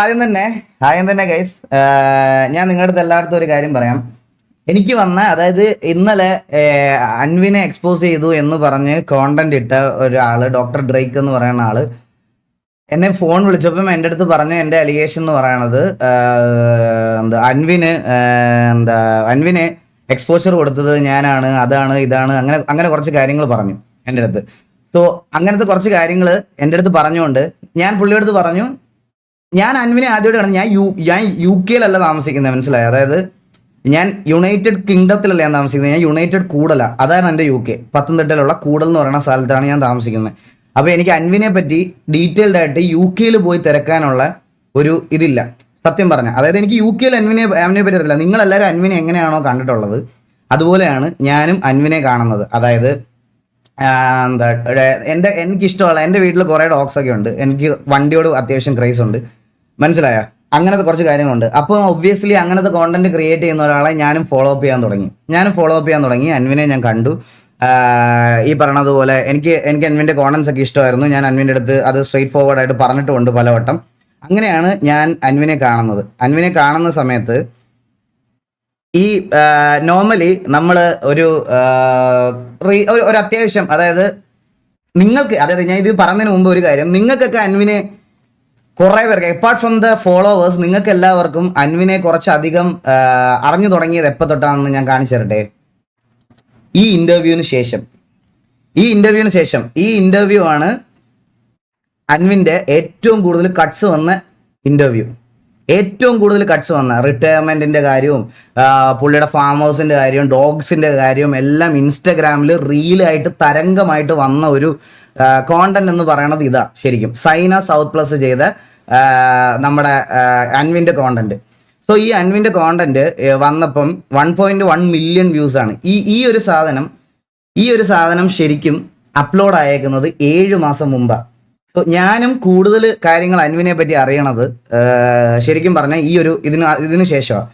ആദ്യം തന്നെ ഗൈസ്, ഞാൻ നിങ്ങളുടെ അടുത്ത് എല്ലായിടത്തും ഒരു കാര്യം പറയാം. എനിക്ക് വന്ന അതായത് ഇന്നലെ അൻവിനെ എക്സ്പോസ് ചെയ്തു എന്ന് പറഞ്ഞ് കോണ്ടന്റ് ഇട്ട ഒരാള്, ഡോക്ടർ ഡ്രേക്ക് എന്ന് പറയുന്ന ആള് എന്നെ ഫോൺ വിളിച്ചപ്പം എൻ്റെ അടുത്ത് പറഞ്ഞ എൻ്റെ അലിഗേഷൻ എന്ന് പറയണത് അൻവിന് എക്സ്പോഷർ കൊടുത്തത് ഞാനാണ്, അതാണ് ഇതാണ്, അങ്ങനെ അങ്ങനെ കുറച്ച് കാര്യങ്ങൾ പറഞ്ഞു എൻ്റെ അടുത്ത്. സോ അങ്ങനത്തെ കുറച്ച് കാര്യങ്ങൾ എൻ്റെ അടുത്ത് പറഞ്ഞുകൊണ്ട് ഞാൻ പുള്ളിയുടെ അടുത്ത് പറഞ്ഞു, ഞാൻ അൻവിനെ ആദ്യമായിട്ട് കാണുന്നത്, ഞാൻ യു കെയിലല്ല താമസിക്കുന്നത്, മനസ്സിലായി? അതായത് ഞാൻ യുണൈറ്റഡ് കിങ്ഡത്തിലല്ല ഞാൻ താമസിക്കുന്നത്, ഞാൻ യുണൈറ്റഡ് കൂടല, അതാണ് എൻ്റെ യു കെ. പത്തനംതിട്ടയിലുള്ള കൂടൽ എന്ന് പറയുന്ന സ്ഥലത്താണ് ഞാൻ താമസിക്കുന്നത്. അപ്പോൾ എനിക്ക് അൻവിനെ പറ്റി ഡീറ്റെയിൽഡ് ആയിട്ട് യു കെയിൽ പോയി തിരക്കാനുള്ള ഒരു ഇതില്ല, സത്യം പറഞ്ഞാൽ. അതായത് എനിക്ക് യു കെയിൽ അൻവിനെ പറ്റി അറിയില്ല. നിങ്ങളെല്ലാവരും അൻവിനെ എങ്ങനെയാണോ കണ്ടിട്ടുള്ളത് അതുപോലെയാണ് ഞാനും അൻവിനെ കാണുന്നത്. അതായത് എനിക്കിഷ്ടമുള്ള, എൻ്റെ വീട്ടിൽ കുറേ ഡോഗ്സ് ഒക്കെ ഉണ്ട്, എനിക്ക് വണ്ടിയോട് അത്യാവശ്യം ക്രേസ് ഉണ്ട്, മനസ്സിലായോ? അങ്ങനത്തെ കുറച്ച് കാര്യങ്ങളുണ്ട്. അപ്പോൾ ഒബ്വിയസ്ലി അങ്ങനത്തെ കോണ്ടന്റ് ക്രിയേറ്റ് ചെയ്യുന്ന ഒരാളെ ഞാനും ഫോളോ അപ്പ് ചെയ്യാൻ തുടങ്ങി. അൻവിനെ ഞാൻ കണ്ടു. ഈ പറഞ്ഞതുപോലെ എനിക്ക് അൻവിൻ്റെ കോണ്ടന്റ്സ് ഒക്കെ ഇഷ്ടമായിരുന്നു. ഞാൻ അൻവിൻ്റെ അടുത്ത് അത് സ്ട്രെയിറ്റ് ഫോർവേഡ് ആയിട്ട് പറഞ്ഞിട്ടുമുണ്ട് പലവട്ടം. അങ്ങനെയാണ് ഞാൻ അൻവിനെ കാണുന്നത്. അൻവിനെ കാണുന്ന സമയത്ത് ഈ നോർമലി നമ്മൾ ഒരു അത്യാവശ്യം, അതായത് ഞാൻ ഇത് പറഞ്ഞതിന് മുമ്പ് ഒരു കാര്യം, നിങ്ങൾക്കൊക്കെ അൻവിനെ കുറേ പേർക്ക്, അപ്പാർട്ട് ഫ്രം ദ ഫോളോവേഴ്സ്, നിങ്ങൾക്ക് എല്ലാവർക്കും അൻവിനെ കുറച്ചധികം അറിഞ്ഞു തുടങ്ങിയത് എപ്പോൾ തൊട്ടാണെന്ന് ഞാൻ കാണിച്ചു തരട്ടെ. ഈ ഇന്റർവ്യൂവിന് ശേഷം ഈ ഇന്റർവ്യൂ ആണ് അൻവിൻ്റെ ഏറ്റവും കൂടുതൽ കട്ട്സ് വന്ന ഇന്റർവ്യൂ. ഏറ്റവും കൂടുതൽ കട്ട്സ് വന്ന റിട്ടയർമെന്റിന്റെ കാര്യവും പുള്ളിയുടെ ഫാം ഹൗസിന്റെ കാര്യവും ഡോഗ്സിന്റെ കാര്യവും എല്ലാം ഇൻസ്റ്റഗ്രാമിൽ റീലായിട്ട് തരംഗമായിട്ട് വന്ന ഒരു കോണ്ടന്റ് എന്ന് പറയുന്നത് ഇതാ. ശരിക്കും സൈന സൗത്ത് പ്ലസ് ചെയ്ത നമ്മുടെ അൻവിൻ്റെ കോണ്ടന്റ്. സോ ഈ അൻവിൻ്റെ കോണ്ടന്റ് വന്നപ്പം 1.1 മില്യൺ വ്യൂസ് ആണ്. ഈ ഒരു സാധനം ശരിക്കും അപ്ലോഡ് ആയേക്കുന്നത് 7 മാസം മുമ്പാണ്. സോ ഞാനും കൂടുതൽ കാര്യങ്ങൾ അൻവിനെ പറ്റി അറിയണത് ശരിക്കും പറഞ്ഞാൽ ഇതിനു ശേഷമാണ്.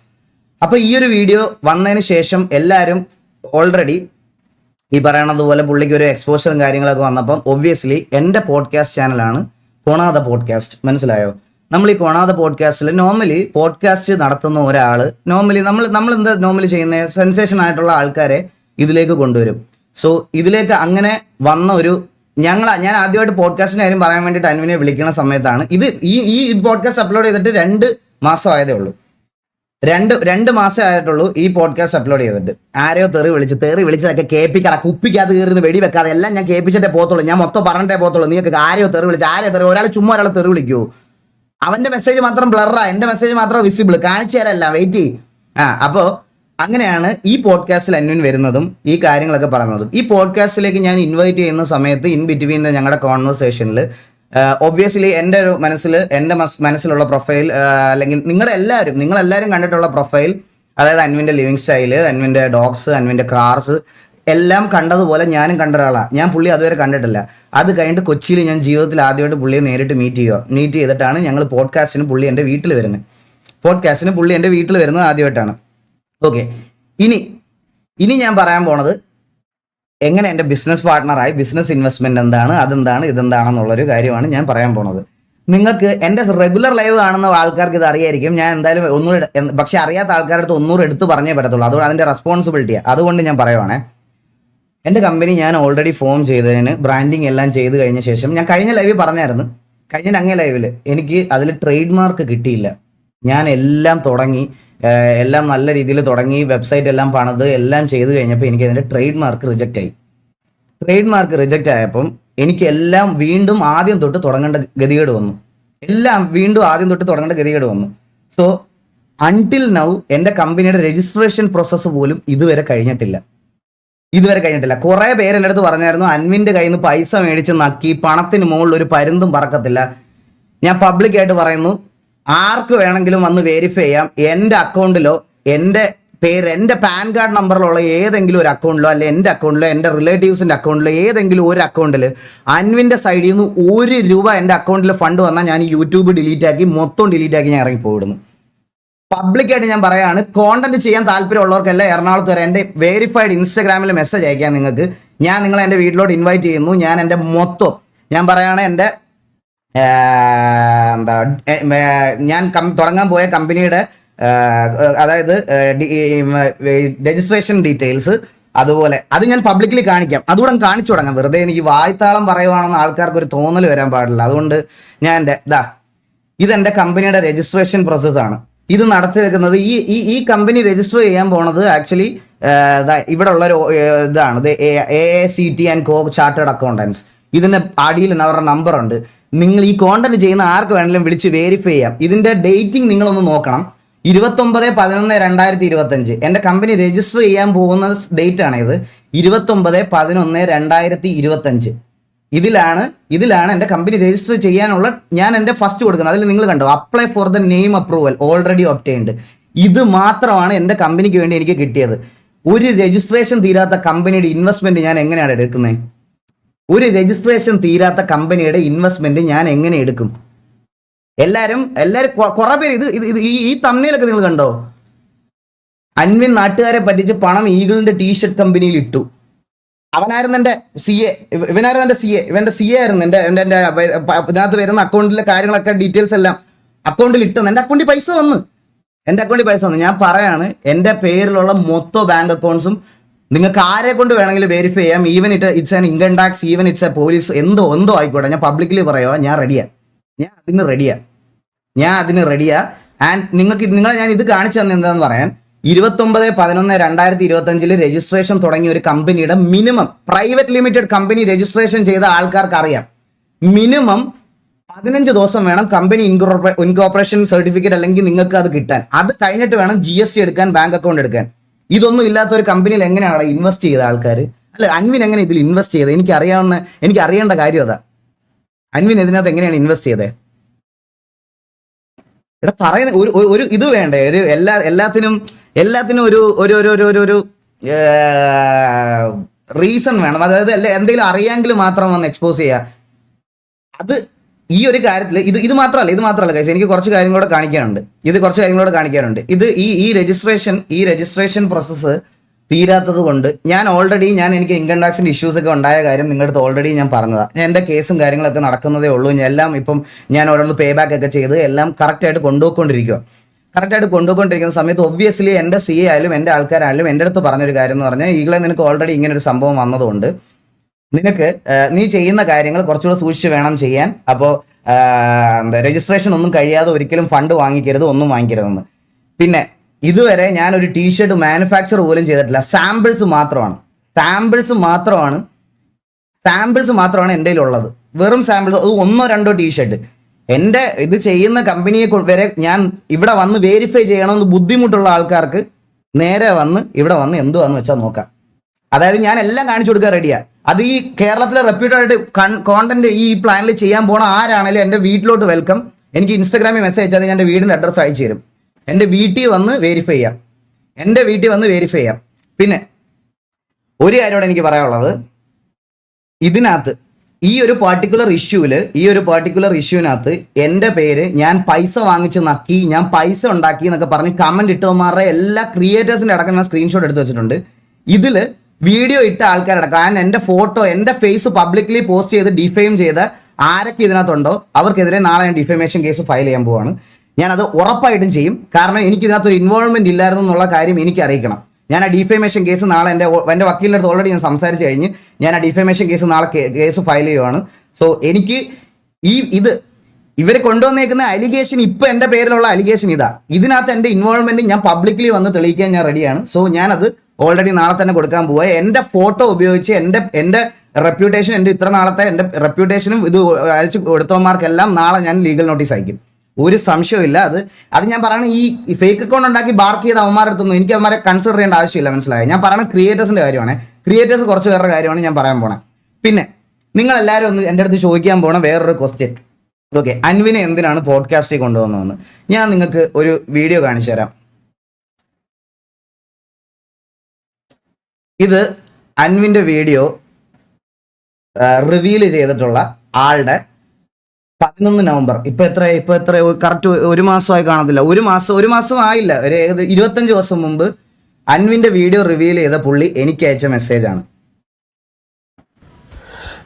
അപ്പോൾ ഈ ഒരു വീഡിയോ വന്നതിന് ശേഷം എല്ലാവരും ഓൾറെഡി ഈ പറയണത് പോലെ പുള്ളിക്ക് ഒരു എക്സ്പോഷറും കാര്യങ്ങളൊക്കെ വന്നപ്പം ഒബ്വിയസ്ലി എൻ്റെ പോഡ്കാസ്റ്റ് ചാനലാണ് കൊണാത പോഡ്കാസ്റ്റ്, മനസ്സിലായോ? നമ്മൾ ഈ കൊണാത പോഡ്കാസ്റ്റിൽ നോർമലി പോഡ്കാസ്റ്റ് നടത്തുന്ന ഒരാൾ നമ്മൾ എന്താ നോർമലി ചെയ്യുന്നത്, സെൻസേഷൻ ആയിട്ടുള്ള ആൾക്കാരെ ഇതിലേക്ക് കൊണ്ടുവരും. സോ ഇതിലേക്ക് അങ്ങനെ വന്ന ഒരു ഞാൻ ആദ്യമായിട്ട് പോഡ്കാസ്റ്റിന്റെ കാര്യം പറയാൻ വേണ്ടിയിട്ട് അൻവിനെ വിളിക്കുന്ന സമയത്താണ് ഈ പോഡ്കാസ്റ്റ് അപ്ലോഡ് ചെയ്തിട്ട് 2 മാസം ആയതേ ഉള്ളൂ. രണ്ട് മാസം ആയിട്ടുള്ളൂ ഈ പോഡ്കാസ്റ്റ് അപ്ലോഡ് ചെയ്തിട്ട്. ആരെയോ തെറി വിളിച്ചതൊക്കെ കേൾപ്പിക്കണം, കുപ്പിക്കകത്ത് കയറുന്ന വെടി വെക്കാതെ എല്ലാം ഞാൻ കേൾപ്പിച്ചിട്ടേ പോകത്തുള്ളൂ, ഞാൻ മൊത്തം പറഞ്ഞിട്ടേ പോകത്തുള്ളൂ. നിങ്ങൾക്ക് ആരെയോ തെറി ഒരാൾ ചുമ്മാ ഒരാളെ തെറി വിളിക്കുമോ? അവന്റെ മെസ്സേജ് മാത്രം ബ്ലറാ, എൻ്റെ മെസ്സേജ് മാത്രം വിസിബിൾ, കാണിച്ചു തരല്ല, വെയിറ്റ് ചെയ്യും. അപ്പോൾ അങ്ങനെയാണ് ഈ പോഡ്കാസ്റ്റിൽ അൻവിൻ വരുന്നതും ഈ കാര്യങ്ങളൊക്കെ പറയുന്നതും. ഈ പോഡ്കാസ്റ്റിലേക്ക് ഞാൻ ഇൻവൈറ്റ് ചെയ്യുന്ന സമയത്ത് ഇൻ ബിറ്റ്വീൻ ഞങ്ങളുടെ കോൺവെർസേഷനിൽ ഒബ്വിയസ്ലി എൻ്റെ മനസ്സിലുള്ള പ്രൊഫൈൽ, അല്ലെങ്കിൽ നിങ്ങളെല്ലാവരും കണ്ടിട്ടുള്ള പ്രൊഫൈൽ, അതായത് അൻവിൻ്റെ ലിവിങ് സ്റ്റൈല്, അൻവിൻ്റെ ഡോഗ്സ്, അൻവിൻ്റെ കാർസ് എല്ലാം കണ്ടതുപോലെ ഞാനും കണ്ട ഒരാളാണ്. ഞാൻ പുള്ളി അതുവരെ കണ്ടിട്ടില്ല. അത് കഴിഞ്ഞിട്ട് കൊച്ചിയിൽ ഞാൻ ജീവിതത്തിൽ ആദ്യമായിട്ട് പുള്ളിയെ നേരിട്ട് മീറ്റ് ചെയ്തിട്ടാണ് ഞങ്ങൾ പോഡ്കാസ്റ്റിന് പുള്ളി എൻ്റെ വീട്ടിൽ വരുന്നത് ആദ്യമായിട്ടാണ്. ഓക്കെ, ഇനി ഞാൻ പറയാൻ പോണത് എങ്ങനെ എൻ്റെ ബിസിനസ് പാർട്ട്ണറായി, ബിസിനസ് ഇൻവെസ്റ്റ്മെന്റ് എന്താണ്, ഇതെന്താണെന്നുള്ളൊരു കാര്യമാണ് ഞാൻ പറയാൻ പോണത്. നിങ്ങൾക്ക് എൻ്റെ റെഗുലർ ലൈവ് കാണുന്ന ആൾക്കാർക്ക് ഇത് അറിയായിരിക്കും. ഞാൻ എന്തായാലും ഒന്നുകൂടെ, പക്ഷെ അറിയാത്ത ആൾക്കാരുടെ അടുത്ത് ഒന്നുകൂടെ എടുത്ത് പറഞ്ഞേ പറ്റത്തുള്ളൂ. അതുകൊണ്ട് അതിൻ്റെ റെസ്പോൺസിബിലിറ്റിയാണ്. അതുകൊണ്ട് ഞാൻ പറയുവാണേ, എൻ്റെ കമ്പനി ഞാൻ ഓൾറെഡി ഫോം ചെയ്തതിന് ബ്രാൻഡിങ് എല്ലാം ചെയ്ത് കഴിഞ്ഞ ശേഷം, ഞാൻ കഴിഞ്ഞ ലൈവിൽ പറഞ്ഞായിരുന്നു, അങ്ങേ ലൈവിൽ എനിക്ക് അതിൽ ട്രേഡ് മാർക്ക് കിട്ടിയില്ല. ഞാൻ എല്ലാം തുടങ്ങി, എല്ലാം നല്ല രീതിയിൽ തുടങ്ങി, വെബ്സൈറ്റ് എല്ലാം പണിത് എല്ലാം ചെയ്ത് കഴിഞ്ഞപ്പോൾ എനിക്ക് അതിൻ്റെ ട്രേഡ് മാർക്ക് റിജക്റ്റ് ആയപ്പം എനിക്ക് എല്ലാം വീണ്ടും ആദ്യം തൊട്ട് തുടങ്ങേണ്ട ഗതികേട് വന്നു. സോ അൺടിൽ നൗ എൻ്റെ കമ്പനിയുടെ രജിസ്ട്രേഷൻ പ്രോസസ്സ് പോലും ഇതുവരെ കഴിഞ്ഞിട്ടില്ല. കുറേ പേര് എൻ്റെ അടുത്ത് പറഞ്ഞായിരുന്നു, അൻവിൻ്റെ കയ്യിൽ നിന്ന് പൈസ മേടിച്ച് നക്കി പണത്തിന് മുകളിൽ ഒരു പരുന്തും പറക്കത്തില്ല. ഞാൻ പബ്ലിക്കായിട്ട് പറയുന്നു, ആർക്ക് വേണമെങ്കിലും വന്ന് വെരിഫൈ ചെയ്യാം. എൻ്റെ അക്കൗണ്ടിലോ എൻ്റെ പേര്, എൻ്റെ പാൻ കാർഡ് നമ്പറിലുള്ള ഏതെങ്കിലും ഒരു അക്കൗണ്ടിലോ, അല്ലെ എൻ്റെ അക്കൗണ്ടിലോ, എൻ്റെ റിലേറ്റീവ്സിൻ്റെ അക്കൗണ്ടിലോ, ഏതെങ്കിലും ഒരു അക്കൗണ്ടിൽ അൻവിൻ്റെ സൈഡിൽ നിന്ന് 1 രൂപ എൻ്റെ അക്കൗണ്ടിൽ ഫണ്ട് വന്നാൽ ഞാൻ യൂട്യൂബ് മൊത്തം ഡിലീറ്റ് ആക്കി ഞാൻ ഇറങ്ങിപ്പോയിടുന്നു. പബ്ലിക്കായിട്ട് ഞാൻ പറയാണ്, കോണ്ടന്റ് ചെയ്യാൻ താല്പര്യമുള്ളവർക്കെല്ലാം എറണാകുളത്ത് വരെ എൻ്റെ വെരിഫൈഡ് ഇൻസ്റ്റാഗ്രാമിൽ മെസ്സേജ് അയക്കാം നിങ്ങൾക്ക്. ഞാൻ നിങ്ങളെ എൻ്റെ വീട്ടിലോട്ട് ഇൻവൈറ്റ് ചെയ്യുന്നു. ഞാൻ എൻ്റെ മൊത്തം, ഞാൻ പറയുകയാണെങ്കിൽ എൻ്റെ എന്താ ഞാൻ തുടങ്ങാൻ പോയ കമ്പനിയുടെ അതായത് രജിസ്ട്രേഷൻ ഡീറ്റെയിൽസ്, അതുപോലെ അത് ഞാൻ പബ്ലിക്കലി കാണിക്കാം. അതുകൂടെ കാണിച്ചു തുടങ്ങാം. വെറുതെ എനിക്ക് വായ്ത്താളം പറയുവാണെന്ന് ആൾക്കാർക്ക് ഒരു തോന്നൽ വരാൻ പാടില്ല. അതുകൊണ്ട് ഞാൻ ഇതെൻ്റെ കമ്പനിയുടെ രജിസ്ട്രേഷൻ പ്രോസസ്സാണ്. ഇത് നടത്തി വെക്കുന്നത് ഈ കമ്പനി രജിസ്റ്റർ ചെയ്യാൻ പോണത് ആക്ച്വലി ഇവിടെ ഉള്ളൊരു ഇതാണ്, AACT & Co ചാർട്ടേഡ് അക്കൗണ്ടൻസ്. ഇതിൻ്റെ അടിയിൽ അവരുടെ നമ്പർ ഉണ്ട്. നിങ്ങൾ ഈ കോണ്ടന്റ് ചെയ്യുന്ന ആർക്ക് വേണമെങ്കിലും വിളിച്ച് വെരിഫൈ ചെയ്യാം. ഇതിൻ്റെ ഡേറ്റിംഗ് നിങ്ങളൊന്ന് നോക്കണം. 29/11/2025 എൻ്റെ കമ്പനി രജിസ്റ്റർ ചെയ്യാൻ പോകുന്ന ഡേറ്റ് ആണ് ഇത്. 29/11/2025 ഇതിലാണ് എൻ്റെ കമ്പനി രജിസ്റ്റർ ചെയ്യാനുള്ള ഞാൻ എൻ്റെ ഫസ്റ്റ് കൊടുക്കുന്നത്. അതിൽ നിങ്ങൾ കണ്ടോ, apply for the name approval already obtained. ഇത് മാത്രമാണ് എൻ്റെ കമ്പനിക്ക് വേണ്ടി എനിക്ക് കിട്ടിയത്. ഒരു രജിസ്ട്രേഷൻ തീരാത്ത കമ്പനിയുടെ ഇൻവെസ്റ്റ്മെന്റ് ഞാൻ എങ്ങനെയാണ് എടുക്കുന്നത്? ഒരു രജിസ്ട്രേഷൻ തീരാത്ത കമ്പനിയുടെ ഇൻവെസ്റ്റ്മെന്റ് ഞാൻ എങ്ങനെ എടുക്കും? എല്ലാരും കുറെ പേര് ഇത് ഈ തമ്മിലൊക്കെ നിങ്ങൾ കണ്ടോ? അൻവിൻ നാട്ടുകാരെ പറ്റിച്ച് പണം ഈഗിളിന്റെ ടീഷർട്ട് കമ്പനിയിൽ ഇട്ടു. അവനായിരുന്നു എൻ്റെ CA, ഇവനായിരുന്നു എൻ്റെ CA. ഇവൻ്റെ CA ആയിരുന്നു എൻ്റെ ഇതിനകത്ത് വരുന്ന അക്കൗണ്ടിലെ കാര്യങ്ങളൊക്കെ ഡീറ്റെയിൽസ് എല്ലാം അക്കൗണ്ടിൽ ഇട്ടെന്ന്. എൻ്റെ അക്കൗണ്ടിൽ പൈസ വന്നു. ഞാൻ പറയാണ്, എൻ്റെ പേരിലുള്ള മൊത്തം ബാങ്ക് അക്കൗണ്ട്സും നിങ്ങൾക്ക് ആരെ കൊണ്ട് വേണമെങ്കിലും വെരിഫൈ ചെയ്യാം. Even it's an income tax, even it's A police, എന്തോ ആയിക്കോട്ടെ. ഞാൻ പബ്ലിക്കലി പറയുക, ഞാൻ അതിന് റെഡിയാ. ആൻഡ് നിങ്ങളെ ഞാൻ ഇത് കാണിച്ചു തന്നെ എന്താന്ന് പറയാൻ, 29/11/2025 രജിസ്ട്രേഷൻ തുടങ്ങിയ ഒരു കമ്പനിയുടെ minimum private limited company registration ചെയ്ത ആൾക്കാർക്ക് അറിയാം, മിനിമം 15 ദിവസം വേണം കമ്പനി ഇൻകോർപ്പറേഷൻ സർട്ടിഫിക്കറ്റ് അല്ലെങ്കിൽ നിങ്ങൾക്ക് അത് കിട്ടാൻ. അത് കഴിഞ്ഞിട്ട് വേണം GST എടുക്കാൻ, ബാങ്ക് അക്കൗണ്ട് എടുക്കാൻ. ഇതൊന്നും ഇല്ലാത്ത ഒരു കമ്പനിയിൽ എങ്ങനെയാണ് ഇൻവെസ്റ്റ് ചെയ്ത ആൾക്കാർ? അല്ല, അൻവിൻ എങ്ങനെ ഇതിൽ ഇൻവെസ്റ്റ് ചെയ്തത്? എനിക്ക് അറിയേണ്ട കാര്യം അതാ. അൻവിൻ ഇതിനകത്ത് എങ്ങനെയാണ് ഇൻവെസ്റ്റ് ചെയ്തത്? ഇവിടെ പറയുന്ന ഒരു ഇത് വേണ്ടേ? ഒരു എല്ലാത്തിനും ഒരു റീസൺ വേണം. അതായത് എന്തെങ്കിലും അറിയാമെങ്കിൽ മാത്രം വന്ന് എക്സ്പോസ് ചെയ്യുക. അത് ഈ ഒരു കാര്യത്തിൽ ഇത് മാത്രമല്ല ഗൈസ്, എനിക്ക് കുറച്ച് കാര്യങ്ങളോട് കാണിക്കാനുണ്ട്. ഇത് ഈ രജിസ്ട്രേഷൻ പ്രോസസ്സ് തീരാത്തത് കൊണ്ട് എനിക്ക് ഇൻകം ടാക്സിന്റെ ഇഷ്യൂസ് ഒക്കെ ഉണ്ടായ കാര്യം നിങ്ങളുടെ അടുത്ത് ഓൾറെഡി ഞാൻ പറഞ്ഞതാണ്. ഞാൻ എൻ്റെ കേസും കാര്യങ്ങളൊക്കെ നടക്കുന്നതേ ഉള്ളൂ. എല്ലാം ഇപ്പം ഞാൻ ഓരോന്ന് പേ ബാക്ക് ഒക്കെ ചെയ്ത് എല്ലാം കറക്റ്റായിട്ട് കൊണ്ടുപോയിക്കൊണ്ടിരിക്കുന്ന സമയത്ത് ഒബ്വിയസ്ലി എൻ്റെ CA ആയാലും എൻ്റെ ആൾക്കാരായാലും എൻ്റെ അടുത്ത് പറഞ്ഞൊരു കാര്യം എന്ന് പറഞ്ഞാൽ, ഈകളെ നിനക്ക് ഓൾറെഡി ഇങ്ങനെ ഒരു സംഭവം വന്നതുകൊണ്ട് നീ ചെയ്യുന്ന കാര്യങ്ങൾ കുറച്ചുകൂടെ സൂക്ഷിച്ച് വേണം ചെയ്യാൻ. അപ്പോൾ രജിസ്ട്രേഷൻ ഒന്നും കഴിയാതെ ഒരിക്കലും ഫണ്ട് വാങ്ങിക്കരുത്, ഒന്നും വാങ്ങിക്കരുതെന്ന്. പിന്നെ ഇതുവരെ ഞാൻ ഒരു ടീഷർട്ട് മാനുഫാക്ചർ പോലും ചെയ്തിട്ടില്ല. സാമ്പിൾസ് മാത്രമാണ് എൻ്റെ കയ്യിലുള്ളത്. വെറും സാമ്പിൾസ്, അത് 1-2 ടീഷർട്ട്. എൻ്റെ ഇത് ചെയ്യുന്ന കമ്പനിയെ വരെ ഞാൻ ഇവിടെ വന്ന് വെരിഫൈ ചെയ്യണമെന്ന് ബുദ്ധിമുട്ടുള്ള ആൾക്കാർക്ക് നേരെ വന്ന് ഇവിടെ വന്ന് എന്തുവാന്ന് വെച്ചാൽ നോക്കാം. അതായത് ഞാൻ എല്ലാം കാണിച്ചു കൊടുക്കാൻ റെഡിയാ. അത് ഈ കേരളത്തിലെ റെപ്യൂട്ടഡ് ആയിട്ട് കോണ്ടന്റ് ഈ പ്ലാനിൽ ചെയ്യാൻ പോണ ആരാണെങ്കിലും എൻ്റെ വീട്ടിലോട്ട് വെൽക്കം. എനിക്ക് ഇൻസ്റ്റാഗ്രാമിൽ മെസ്സേജ് അയച്ചാൽ ഞാൻ എൻ്റെ വീടിൻ്റെ അഡ്രസ്സ് അയച്ചു തരും. എൻ്റെ വീട്ടിൽ വന്ന് വെരിഫൈ ചെയ്യാം. പിന്നെ ഒരു കാര്യമോടെ എനിക്ക് പറയാനുള്ളത്, ഇതിനകത്ത് ഈ ഒരു പർട്ടിക്കുലർ ഇഷ്യൂവിനകത്ത് എൻ്റെ പേര് ഞാൻ പൈസ വാങ്ങിച്ച് നക്കി, ഞാൻ പൈസ ഉണ്ടാക്കി എന്നൊക്കെ പറഞ്ഞ് കമന്റ് ഇട്ടവന്മാരുടെ എല്ലാ ക്രിയേറ്റേഴ്സിൻ്റെ അടക്കം ഞാൻ സ്ക്രീൻഷോട്ട് എടുത്ത് വെച്ചിട്ടുണ്ട്. ഇതിൽ വീഡിയോ ഇട്ട ആൾക്കാരടക്കം, ഞാൻ എൻ്റെ ഫോട്ടോ, എൻ്റെ ഫേസ് പബ്ലിക്കലി പോസ്റ്റ് ചെയ്ത് ഡിഫെയിം ചെയ്ത ആരൊക്കെ ഇതിനകത്തുണ്ടോ അവർക്കെതിരെ നാളെ ഞാൻ ഡിഫമേഷൻ കേസ് ഫയൽ ചെയ്യാൻ പോവാണ്. ഞാനത് ഉറപ്പായിട്ടും ചെയ്യും. കാരണം എനിക്കിതിനകത്തൊരു ഇൻവോൾവ്മെന്റ് ഇല്ലായിരുന്നു എന്നുള്ള കാര്യം എനിക്ക് അറിയിക്കണം. ഞാൻ ആ ഡിഫമേഷൻ കേസ് നാളെ എൻ്റെ വക്കീലിൻ്റെ അടുത്ത് ഓൾറെഡി ഞാൻ സംസാരിച്ച് കഴിഞ്ഞ് ഞാൻ ആ ഡിഫമേഷൻ കേസ് നാളെ കേസ് ഫയൽ ചെയ്യുവാണ്. സോ എനിക്ക് ഇവർ കൊണ്ടുവന്നേക്കുന്ന അലിഗേഷൻ, ഇപ്പം എൻ്റെ പേരിലുള്ള അലിഗേഷൻ ഇതിനകത്ത് എൻ്റെ ഇൻവോൾവ്മെന്റ് ഞാൻ പബ്ലിക്കലി വന്ന് തെളിയിക്കാൻ ഞാൻ റെഡിയാണ്. സോ ഞാനത് ഓൾറെഡി നാളെ തന്നെ കൊടുക്കാൻ പോവുക. എൻ്റെ ഫോട്ടോ ഉപയോഗിച്ച് എൻ്റെ റെപ്യൂട്ടേഷൻ, എൻ്റെ ഇത്ര നാളത്തെ എൻ്റെ റെപ്യൂട്ടേഷനും ഇത് അയച്ചു കൊടുത്തവന്മാർക്കെല്ലാം നാളെ ഞാൻ ലീഗൽ നോട്ടീസ് അയക്കും. ഒരു സംശയമില്ല. അത് ഞാൻ പറയുന്നത് ഈ ഫേക്ക് അക്കൗണ്ട് ഉണ്ടാക്കി ബാർക്ക് ചെയ്ത അവന്മാരുടെ അടുത്തൊന്നും എനിക്ക് അവന്മാരെ കൺസിഡർ ചെയ്യേണ്ട ആവശ്യമില്ല, മനസ്സിലായോ? ഞാൻ പറയുന്നത് ക്രിയേറ്റേഴ്സിൻ്റെ കാര്യമാണ്. ക്രിയേറ്റേഴ്സ് കുറച്ച് പേരുടെ കാര്യമാണ് ഞാൻ പറയാൻ പോണേ. പിന്നെ നിങ്ങളെല്ലാവരും ഒന്ന് എൻ്റെ അടുത്ത് ചോദിക്കാൻ പോണ വേറൊരു ക്വസ്റ്റ്യൻ, ഓക്കെ, അൻവിനെ എന്തിനാണ് പോഡ്കാസ്റ്റിൽ കൊണ്ടുവന്നതെന്ന്. ഞാൻ നിങ്ങൾക്ക് ഒരു വീഡിയോ കാണിച്ചു തരാം. ഇത് അൻവിൻ്റെ വീഡിയോ റിവീൽ ചെയ്തിട്ടുള്ള ആളുടെ 11 നവംബർ. ഇപ്പൊ എത്ര കറക്റ്റ് ഒരു മാസമായി കാണത്തില്ല, ഒരു മാസം ആയില്ല, ഒരു 25 ദിവസം മുമ്പ് അൻവിന്റെ വീഡിയോ റിവീൽ ചെയ്ത പുള്ളി എനിക്ക് അയച്ച മെസ്സേജാണ്.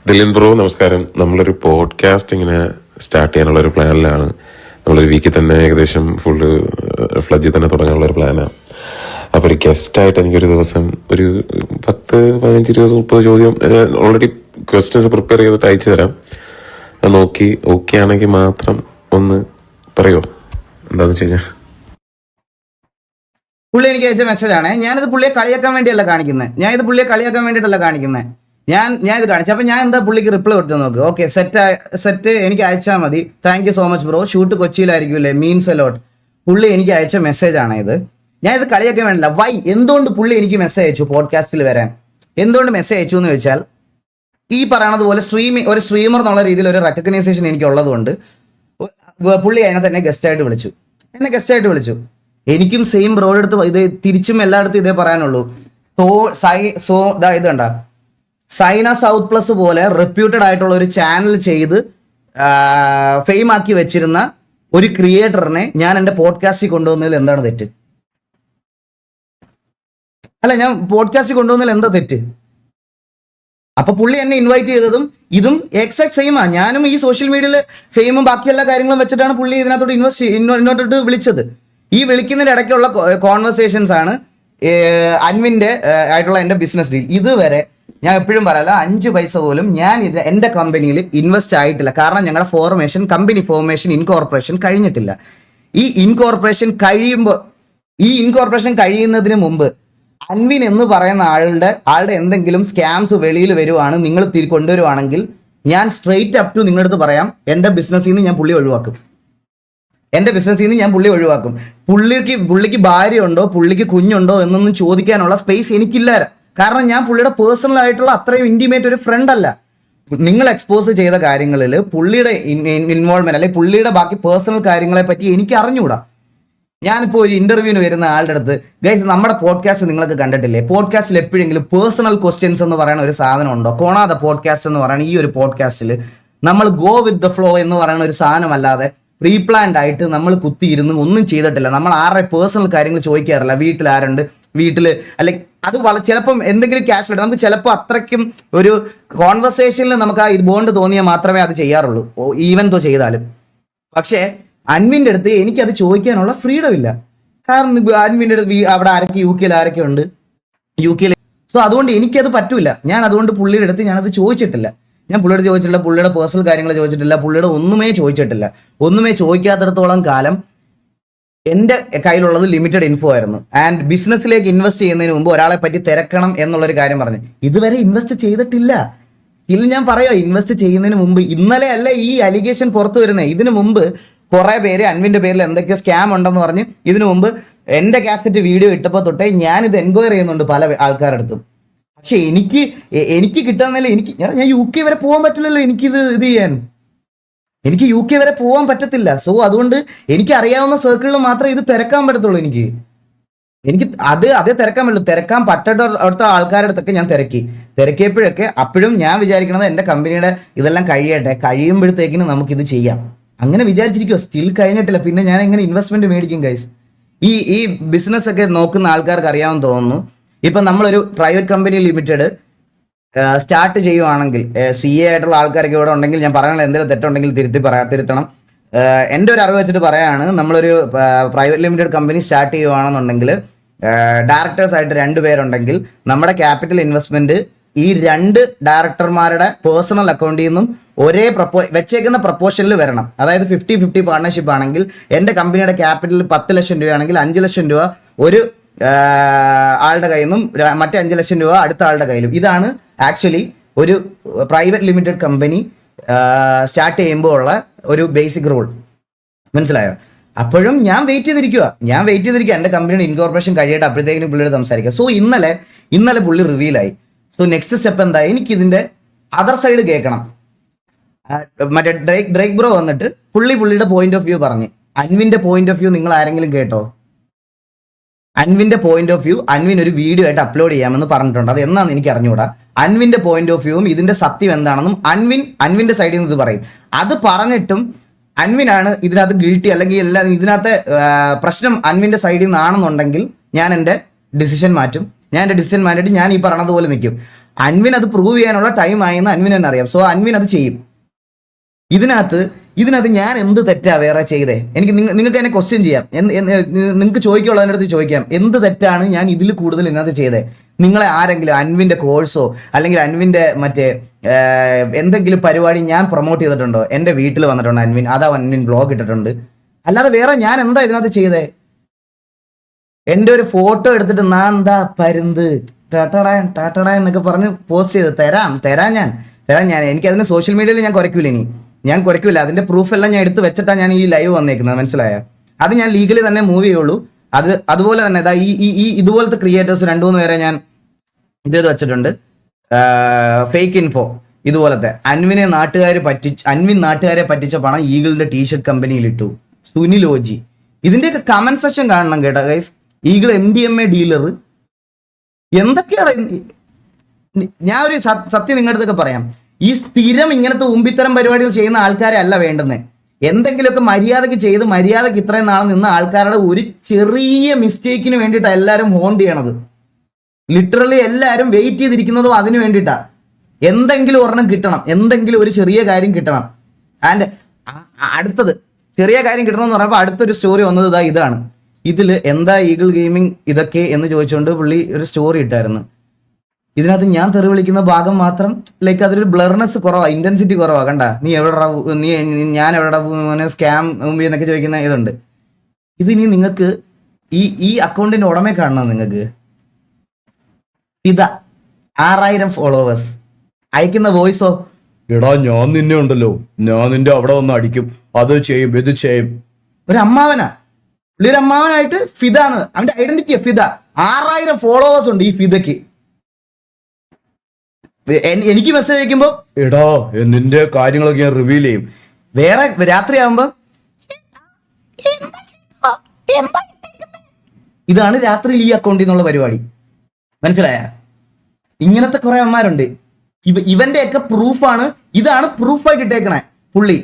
ദിലീൻ ബ്രോ നമസ്കാരം. നമ്മളൊരു പോഡ്കാസ്റ്റ് ഇങ്ങനെ സ്റ്റാർട്ട് ചെയ്യാനുള്ള ഒരു പ്ലാനിലാണ്. നമ്മളൊരു വീക്കിൽ തന്നെ ഏകദേശം ഫുള്ള് ഫ്ലഡ്ജിൽ തന്നെ തുടങ്ങാനുള്ള ഒരു പ്ലാനാണ്. അപ്പോൾ ഒരു ഗസ്റ്റായിട്ട് എനിക്കൊരു ദിവസം ഒരു 10, 15, 20, 30 ചോദ്യം ഓൾറെഡി ക്വസ്റ്റ്യൻസ് പ്രിപ്പയർ ചെയ്തിട്ട് അയച്ചു തരാം. അത് നോക്കി ഓക്കെ ആണെങ്കിൽ മാത്രം ഒന്ന് പറയുമോ? എന്താണെന്ന് വെച്ച് കഴിഞ്ഞാൽ പുള്ളി എനിക്ക് അയച്ച മെസ്സേജാണ്. ഞാനിത് പുള്ളിയെ കളിയാക്കാൻ വേണ്ടിയല്ല കാണിക്കുന്നത്, ഞാനിത് പുള്ളിയെ കളിയാക്കാൻ വേണ്ടിയിട്ടല്ല കാണിക്കുന്നത്. ഞാൻ ഇത് കാണിച്ചു. അപ്പം ഞാൻ എന്താ പുള്ളിക്ക് റിപ്ലൈ കൊടുത്തു നോക്ക്. ഓക്കെ, സെറ്റ് എനിക്ക് അയച്ചാൽ മതി, thank you so much bro, shoot കൊച്ചിയിലായിരിക്കുമല്ലേ, മീൻസ് എലോട്ട്. പുള്ളി എനിക്ക് അയച്ച മെസ്സേജാണ് ഇത്. ഞാൻ ഇത് കളിയാക്കാൻ വേണ്ടില്ല. വൈ, എന്തുകൊണ്ട് പുള്ളി എനിക്ക് മെസ്സേജ് അയച്ചു പോഡ്കാസ്റ്റിൽ വരാൻ? എന്തുകൊണ്ട് മെസ്സേജ് അയച്ചു എന്ന് ചോദിച്ചാൽ, ഈ പറയണത് പോലെ ഒരു സ്ട്രീമർ എന്നുള്ള രീതിയിൽ ഒരു റെക്കഗ്നൈസേഷൻ എനിക്ക് ഉള്ളതുകൊണ്ട് പുള്ളി അതിനകത്ത് എന്നെ ഗസ്റ്റായിട്ട് വിളിച്ചു. എനിക്കും സെയിം ബ്രോയുടെ അടുത്ത് ഇത് തിരിച്ചും എല്ലായിടത്തും ഇതേ പറയാനുള്ളൂ. ഇത് കണ്ട സൈന സൗത്ത് പ്ലസ് പോലെ റെപ്യൂട്ടഡ് ആയിട്ടുള്ള ഒരു ചാനൽ ചെയ്ത് ഫെയിം ആക്കി വെച്ചിരുന്ന ഒരു ക്രിയേറ്ററിനെ ഞാൻ എൻ്റെ പോഡ്കാസ്റ്റിൽ കൊണ്ടുവന്നതിൽ എന്താണ് തെറ്റ്? അല്ല, ഞാൻ പോഡ്കാസ്റ്റിൽ കൊണ്ടുവന്നതിൽ എന്താ തെറ്റ്? അപ്പൊ പുള്ളി എന്നെ ഇൻവൈറ്റ് ചെയ്തതും ഇതും എക്സാക്ട് സെയിമാ. ഞാനും ഈ സോഷ്യൽ മീഡിയയിൽ ഫെയിമും ബാക്കി എല്ലാ കാര്യങ്ങളും വെച്ചിട്ടാണ് പുള്ളി ഇതിനകത്തോട്ട് ഇൻവോട്ട് വിളിച്ചത്. ഈ വിളിക്കുന്നതിന്റെ ഇടയ്ക്കുള്ള കോൺവെർസേഷൻസ് ആണ് അൻവിന്റെ ആയിട്ടുള്ള എൻ്റെ ബിസിനസ് ഡീൽ. ഇതുവരെ ഞാൻ എപ്പോഴും പറയല, 5 പൈസ പോലും ഞാൻ ഇത് എൻ്റെ കമ്പനിയിൽ ഇൻവെസ്റ്റ് ആയിട്ടില്ല. കാരണം ഞങ്ങളുടെ കമ്പനി ഫോർമേഷൻ ഇൻകോർപ്പറേഷൻ കഴിഞ്ഞിട്ടില്ല. ഈ ഇൻകോർപ്പറേഷൻ കഴിയുന്നതിന് മുമ്പ് അൻവിൻ എന്ന് പറയുന്ന ആളുടെ എന്തെങ്കിലും സ്കാംസ് വെളിയിൽ വരുവാണ്, നിങ്ങൾ കൊണ്ടുവരുവാണെങ്കിൽ ഞാൻ സ്ട്രെയിറ്റ് അപ് ടു നിങ്ങളുടെ അടുത്ത് പറയാം, എൻ്റെ ബിസിനസ്സിൽ നിന്ന് ഞാൻ പുള്ളി ഒഴിവാക്കും. പുള്ളിക്ക് ഭാര്യ ഉണ്ടോ, പുള്ളിക്ക് കുഞ്ഞുണ്ടോ എന്നൊന്നും ചോദിക്കാനുള്ള സ്പേസ് എനിക്കില്ല. കാരണം ഞാൻ പുള്ളിയുടെ പേഴ്സണൽ ആയിട്ടുള്ള അത്രയും ഇൻറ്റിമേറ്റ് ഒരു ഫ്രണ്ട് അല്ല. നിങ്ങൾ എക്സ്പോസ് ചെയ്ത കാര്യങ്ങളിൽ പുള്ളിയുടെ ഇൻവോൾവ്മെന്റ് അല്ലെങ്കിൽ പുള്ളിയുടെ ബാക്കി പേഴ്സണൽ കാര്യങ്ങളെ പറ്റി എനിക്ക് അറിഞ്ഞുകൂടാ. ഞാനിപ്പോൾ ഒരു ഇന്റർവ്യൂവിന് വരുന്ന ആളുടെ അടുത്ത്, ഗൈസ് നമ്മുടെ പോഡ്കാസ്റ്റ് നിങ്ങൾക്ക് കണ്ടിട്ടില്ലേ, പോഡ്കാസ്റ്റിൽ എപ്പോഴെങ്കിലും പേഴ്സണൽ ക്വസ്റ്റ്യൻസ് എന്ന് പറയുന്ന ഒരു സാധനം ഉണ്ടോ? കോണാതെ പോഡ്കാസ്റ്റ് എന്ന് പറയുന്ന ഈ ഒരു പോഡ്കാസ്റ്റിൽ നമ്മൾ ഗോ വിത്ത് ദ ഫ്ലോ എന്ന് പറയുന്ന ഒരു സാധനമല്ലാതെ പ്രീ പ്ലാൻഡ് ആയിട്ട് നമ്മൾ കുത്തിയിരുന്ന് ഒന്നും ചെയ്തിട്ടില്ല. നമ്മൾ ആരുടെ പേഴ്സണൽ കാര്യങ്ങൾ ചോദിക്കാറില്ല. വീട്ടിൽ ആരുണ്ട്, അല്ലെങ്കിൽ അത് ചിലപ്പം എന്തെങ്കിലും ക്യാഷ് കിട്ടും. നമുക്ക് ചിലപ്പോൾ അത്രയ്ക്കും ഒരു കോൺവെർസേഷനിൽ നമുക്ക് ആ ഇത് ബോണ്ട് തോന്നിയാൽ മാത്രമേ അത് ചെയ്യാറുള്ളൂ, ഈവൻ തോ ചെയ്താലും. പക്ഷേ അൻവിൻ്റെ അടുത്ത് എനിക്കത് ചോദിക്കാനുള്ള ഫ്രീഡം ഇല്ല. കാരണം അൻവിൻ്റെ അടുത്ത് അവിടെ യു കെയിൽ ആരൊക്കെ ഉണ്ട്, സോ അതുകൊണ്ട് എനിക്കത് പറ്റൂല. ഞാൻ അതുകൊണ്ട് പുള്ളിയുടെ അടുത്ത് ഞാനത് ചോദിച്ചിട്ടില്ല. ഞാൻ പുള്ളിയുടെ ചോദിച്ചിട്ടില്ല, പുള്ളിയുടെ പേഴ്സണൽ കാര്യങ്ങൾ ചോദിച്ചിട്ടില്ല, പുള്ളിയുടെ ഒന്നുമേ ചോദിക്കാത്തിടത്തോളം കാലം എൻ്റെ കയ്യിലുള്ളത് ലിമിറ്റഡ് ഇൻഫോ ആയിരുന്നു. ആൻഡ് ബിസിനസ്സിലേക്ക് ഇൻവെസ്റ്റ് ചെയ്യുന്നതിന് മുമ്പ് ഒരാളെ പറ്റി തിരക്കണം എന്നുള്ളൊരു കാര്യം പറഞ്ഞു. ഇതുവരെ ഇൻവെസ്റ്റ് ചെയ്തിട്ടില്ല. ഞാൻ പറയാം, ഇൻവെസ്റ്റ് ചെയ്യുന്നതിന് മുമ്പ്, ഇന്നലെ അല്ല ഈ അലിഗേഷൻ പുറത്തു വരുന്നത്. ഇതിനു മുമ്പ് കുറെ പേര് അൻവിന്റെ പേരിൽ എന്തൊക്കെയോ സ്കാം ഉണ്ടെന്ന് പറഞ്ഞ് ഇതിനു മുമ്പ് എൻ്റെ കാസറ്റ് വീഡിയോ ഇട്ടപ്പോൾ തൊട്ടേ ഞാനിത് എൻക്വയറി ചെയ്യുന്നുണ്ട് പല ആൾക്കാരുടെ അടുത്തും. പക്ഷെ എനിക്ക് കിട്ടാന്നല്ല, ഞാൻ യു കെ വരെ പോകാൻ പറ്റില്ലല്ലോ. ഇത് ചെയ്യാൻ എനിക്ക് യു കെ വരെ പോകാൻ പറ്റത്തില്ല. സോ അതുകൊണ്ട് എനിക്ക് അറിയാവുന്ന സർക്കിളിൽ മാത്രമേ ഇത് തിരക്കാൻ പറ്റത്തുള്ളൂ. എനിക്ക് അതേ തിരക്കാൻ പറ്റുള്ളൂ. തിരക്കാൻ പറ്റാത്ത അവിടുത്തെ ആൾക്കാരുടെ അടുത്തൊക്കെ ഞാൻ തിരക്കിയപ്പോഴൊക്കെ അപ്പോഴും ഞാൻ വിചാരിക്കണത് എൻ്റെ കമ്പനിയുടെ ഇതെല്ലാം കഴിയുമ്പോഴത്തേക്കിന് നമുക്കിത് ചെയ്യാം. അങ്ങനെ വിചാരിച്ചിരിക്കുമോ? സ്റ്റിൽ കഴിഞ്ഞിട്ടില്ല. പിന്നെ ഞാൻ എങ്ങനെ ഇൻവെസ്റ്റ്മെന്റ് മേടിക്കും ഗൈസ്? ഈ ബിസിനസ് ഒക്കെ നോക്കുന്ന ആൾക്കാർക്ക് അറിയാമെന്ന് തോന്നുന്നു. ഇപ്പം നമ്മളൊരു പ്രൈവറ്റ് കമ്പനി ലിമിറ്റഡ് സ്റ്റാർട്ട് ചെയ്യുവാണെങ്കിൽ, CA ആയിട്ടുള്ള ആൾക്കാരൊക്കെ ഇവിടെ ഉണ്ടെങ്കിൽ ഞാൻ പറയണത് എന്തെങ്കിലും തെറ്റുണ്ടെങ്കിൽ തിരുത്തണം. എൻ്റെ ഒരു അറിവ് വെച്ചിട്ട് പറയാണ്, നമ്മളൊരു പ്രൈവറ്റ് ലിമിറ്റഡ് കമ്പനി സ്റ്റാർട്ട് ചെയ്യുവാണെന്നുണ്ടെങ്കിൽ ഡയറക്ടേഴ്സായിട്ട് 2 പേരുണ്ടെങ്കിൽ നമ്മുടെ ക്യാപിറ്റൽ ഇൻവെസ്റ്റ്മെന്റ് ഈ 2 ഡയറക്ടർമാരുടെ പേഴ്സണൽ അക്കൗണ്ടിൽ നിന്നും ഒരേ വെച്ചേക്കുന്ന പ്രപ്പോർഷനിൽ വരണം. അതായത് 50-50 പാർട്ണർഷിപ്പ് ആണെങ്കിൽ എൻ്റെ കമ്പനിയുടെ ക്യാപിറ്റൽ 10 ലക്ഷം രൂപയാണെങ്കിൽ 5 ലക്ഷം രൂപ ഒരു ആളുടെ കയ്യിൽ നിന്നും മറ്റേ 5 ലക്ഷം രൂപ അടുത്ത ആളുടെ കയ്യിലും. ഇതാണ് ആക്ച്വലി ഒരു പ്രൈവറ്റ് ലിമിറ്റഡ് കമ്പനി സ്റ്റാർട്ട് ചെയ്യുമ്പോൾ ഉള്ള ഒരു ബേസിക് റൂൾ. മനസ്സിലായോ? അപ്പോഴും ഞാൻ വെയിറ്റ് ചെയ്തിരിക്കുക എൻ്റെ കമ്പനിയുടെ ഇൻകോർപ്പറേഷൻ കഴിയട്ടെ, അപ്പോഴത്തേക്കിനും പുള്ളിയോട് സംസാരിക്കുക. സോ ഇന്നലെ പുള്ളി റിവീലായി. സോ നെക്സ്റ്റ് സ്റ്റെപ്പ് എന്താ? എനിക്കിതിൻ്റെ അതർ സൈഡ് കേൾക്കണം. മറ്റേ ഡ്രേക്ക് ബ്രോ വന്നിട്ട് പുള്ളിയുടെ പോയിന്റ് ഓഫ് വ്യൂ പറഞ്ഞു. അൻവിൻ്റെ പോയിന്റ് ഓഫ് വ്യൂ നിങ്ങൾ ആരെങ്കിലും കേട്ടോ? അൻവിൻ്റെ പോയിന്റ് ഓഫ് വ്യൂ അൻവിൻ ഒരു വീഡിയോ ആയിട്ട് അപ്ലോഡ് ചെയ്യാമെന്ന് പറഞ്ഞിട്ടുണ്ട്. അത് എന്നാന്ന് എനിക്ക് അറിഞ്ഞുകൂടാ. അൻവിൻ്റെ പോയിന്റ് ഓഫ് വ്യൂവും ഇതിൻ്റെ സത്യം എന്താണെന്നും അൻവിൻ്റെ സൈഡിൽ നിന്ന് ഇത് പറയും. അത് പറഞ്ഞിട്ടും അൻവിനാണ് ഇതിനകത്ത് ഗിൽറ്റി, അല്ലെങ്കിൽ ഇതിനകത്തെ പ്രശ്നം അൻവിൻ്റെ സൈഡിൽ നിന്നാണെന്നുണ്ടെങ്കിൽ ഞാൻ എൻ്റെ ഡിസിഷൻ മാറ്റിയിട്ട് ഞാൻ ഈ പറയണത് പോലെ നിൽക്കും. അൻവിൻ അത് പ്രൂവ് ചെയ്യാനുള്ള ടൈം ആയെന്ന് അൻവിൻ തന്നെ അറിയാം. സോ അൻവിൻ അത് ചെയ്യും. ഇതിനകത്ത് ഞാൻ എന്ത് തെറ്റാ വേറെ ചെയ്തേ? എനിക്ക് നിങ്ങൾക്ക് എന്നെ ക്വസ്റ്റ്യൻ ചെയ്യാം, നിങ്ങൾക്ക് ചോദിക്കുള്ളതിൻ്റെ അടുത്ത് ചോദിക്കാം, എന്ത് തെറ്റാണ് ഞാൻ ഇതിൽ കൂടുതൽ ഇതിനകത്ത് ചെയ്തേ? നിങ്ങളെ ആരെങ്കിലും അൻവിൻ്റെ കോഴ്സോ അല്ലെങ്കിൽ അൻവിൻ്റെ മറ്റേ എന്തെങ്കിലും പരിപാടി ഞാൻ പ്രൊമോട്ട് ചെയ്തിട്ടുണ്ടോ? എൻ്റെ വീട്ടിൽ വന്നിട്ടുണ്ട് അൻവിൻ, അതാ അൻവിൻ ബ്ലോഗ് ഇട്ടിട്ടുണ്ട്. അല്ലാതെ വേറെ ഞാൻ എന്താ ഇതിനകത്ത് ചെയ്തേ? എൻ്റെ ഒരു ഫോട്ടോ എടുത്തിട്ട് ഞാൻ എന്താ പരുന്ത് ടാട്ടടാ എന്നൊക്കെ പറഞ്ഞ് പോസ്റ്റ് ചെയ്ത് തരാം ഞാൻ. എനിക്കതിന് സോഷ്യൽ മീഡിയയിൽ ഞാൻ കുറയ്ക്കൂല. അതിന്റെ പ്രൂഫ് എല്ലാം ഞാൻ എടുത്ത് വെച്ചിട്ടാണ് ഞാൻ ഈ ലൈവ് വന്നേക്കുന്നത്, മനസ്സിലായ? അത് ഞാൻ ലീഗലി തന്നെ മൂവ് ചെയ്യുള്ളൂ. അതുപോലെ തന്നെ ഈ ഇതുപോലത്തെ ക്രിയേറ്റേഴ്സ് 2-3 പേരെ ഞാൻ ഇത് വെച്ചിട്ടുണ്ട്. ഫേക്ക് ഇൻഫോ ഇതുപോലത്തെ അൻവിൻ നാട്ടുകാരെ പറ്റിച്ച പണം ഈഗിളിന്റെ ടീഷർട്ട് കമ്പനിയിൽ ഇട്ടു. സുനിൽ ഓജി, ഇതിന്റെയൊക്കെ കമന്റ് സെക്ഷൻ കാണണം കേട്ടോ ഗൈസ്. ഈഗിൾ MDMA ഡീലർ എന്തൊക്കെയാണ്. ഞാൻ ഒരു സത്യം നിങ്ങളുടെ അടുത്തൊക്കെ പറയാം, ഈ സ്ഥിരം ഇങ്ങനത്തെ ഉമ്പിത്തരം പരിപാടികൾ ചെയ്യുന്ന ആൾക്കാരെ അല്ല വേണ്ടുന്നത്. എന്തെങ്കിലുമൊക്കെ മര്യാദയ്ക്ക് ചെയ്ത് മര്യാദയ്ക്ക് ഇത്രയും നാൾ നിന്ന ആൾക്കാരുടെ ഒരു ചെറിയ മിസ്റ്റേക്കിന് വേണ്ടിയിട്ടാണ് എല്ലാവരും ഹോണ്ട് ചെയ്യണത്. ലിറ്ററലി എല്ലാവരും വെയിറ്റ് ചെയ്തിരിക്കുന്നതും അതിന് വേണ്ടിയിട്ടാണ്. എന്തെങ്കിലും ഒരെണ്ണം കിട്ടണം, എന്തെങ്കിലും ഒരു ചെറിയ കാര്യം കിട്ടണം. ആൻഡ് അടുത്തത് ചെറിയ കാര്യം കിട്ടണമെന്ന് പറഞ്ഞപ്പോൾ അടുത്തൊരു സ്റ്റോറി വന്നത് ഇതാണ്. ഇതിൽ എന്താ ഈഗിൾ ഗെയിമിംഗ് ഇതൊക്കെ എന്ന് ചോദിച്ചുകൊണ്ട് പുള്ളി ഒരു സ്റ്റോറി ഇട്ടായിരുന്നു. ഇതിനകത്ത് ഞാൻ തെറി വിളിക്കുന്ന ഭാഗം മാത്രം ലൈക്ക് അതൊരു ബ്ലർനെസ് കുറവാ, ഇന്റൻസിറ്റി കുറവാ. കണ്ട ഞാൻ എവിടെ സ്കാം എന്നൊക്കെ ചോദിക്കുന്ന ഇതുണ്ട്. ഇതിനി നിങ്ങൾക്ക് ഈ അക്കൗണ്ടിന്റെ ഉടമയെ കാണണം. നിങ്ങൾക്ക് ഇതാ 6000 ഫോളോവേഴ്സ്, അയക്കുന്ന വോയിസോ, എടാ ഞാൻ നിന്നെ ഉണ്ടല്ലോ, ഞാൻ നിന്റെ അവിടെ വന്ന് അടിക്കും, അത് ചെയ്യും ഇത് ചെയ്യും. ഒരു അമ്മാവനാ, പുള്ളി ഒരു അമ്മാവനായിട്ട് ഫിദാന്ന് അവന്റെ ഐഡന്റിറ്റിയാ ഫിദ. 6000 ഫോളോവേഴ്സ് ഉണ്ട് ഈ ഫിദയ്ക്ക്. എനിക്ക് മെസ്സേജ് അയക്കുമ്പോ എടാ നിന്റെ കാര്യങ്ങളൊക്കെ ഞാൻ റിവീൽ ചെയ്യും. വേറെ രാത്രിയാകുമ്പോ ഇതാണ് രാത്രിയിൽ ഈ അക്കൗണ്ടിൽ നിന്നുള്ള പരിപാടി, മനസ്സിലായ? ഇങ്ങനത്തെ കുറെ അമ്മമാരുണ്ട്. ഇവന്റെ ഒക്കെ പ്രൂഫാണ്, ഇതാണ് പ്രൂഫായിട്ട് ഇട്ടേക്കണേ പുള്ളി.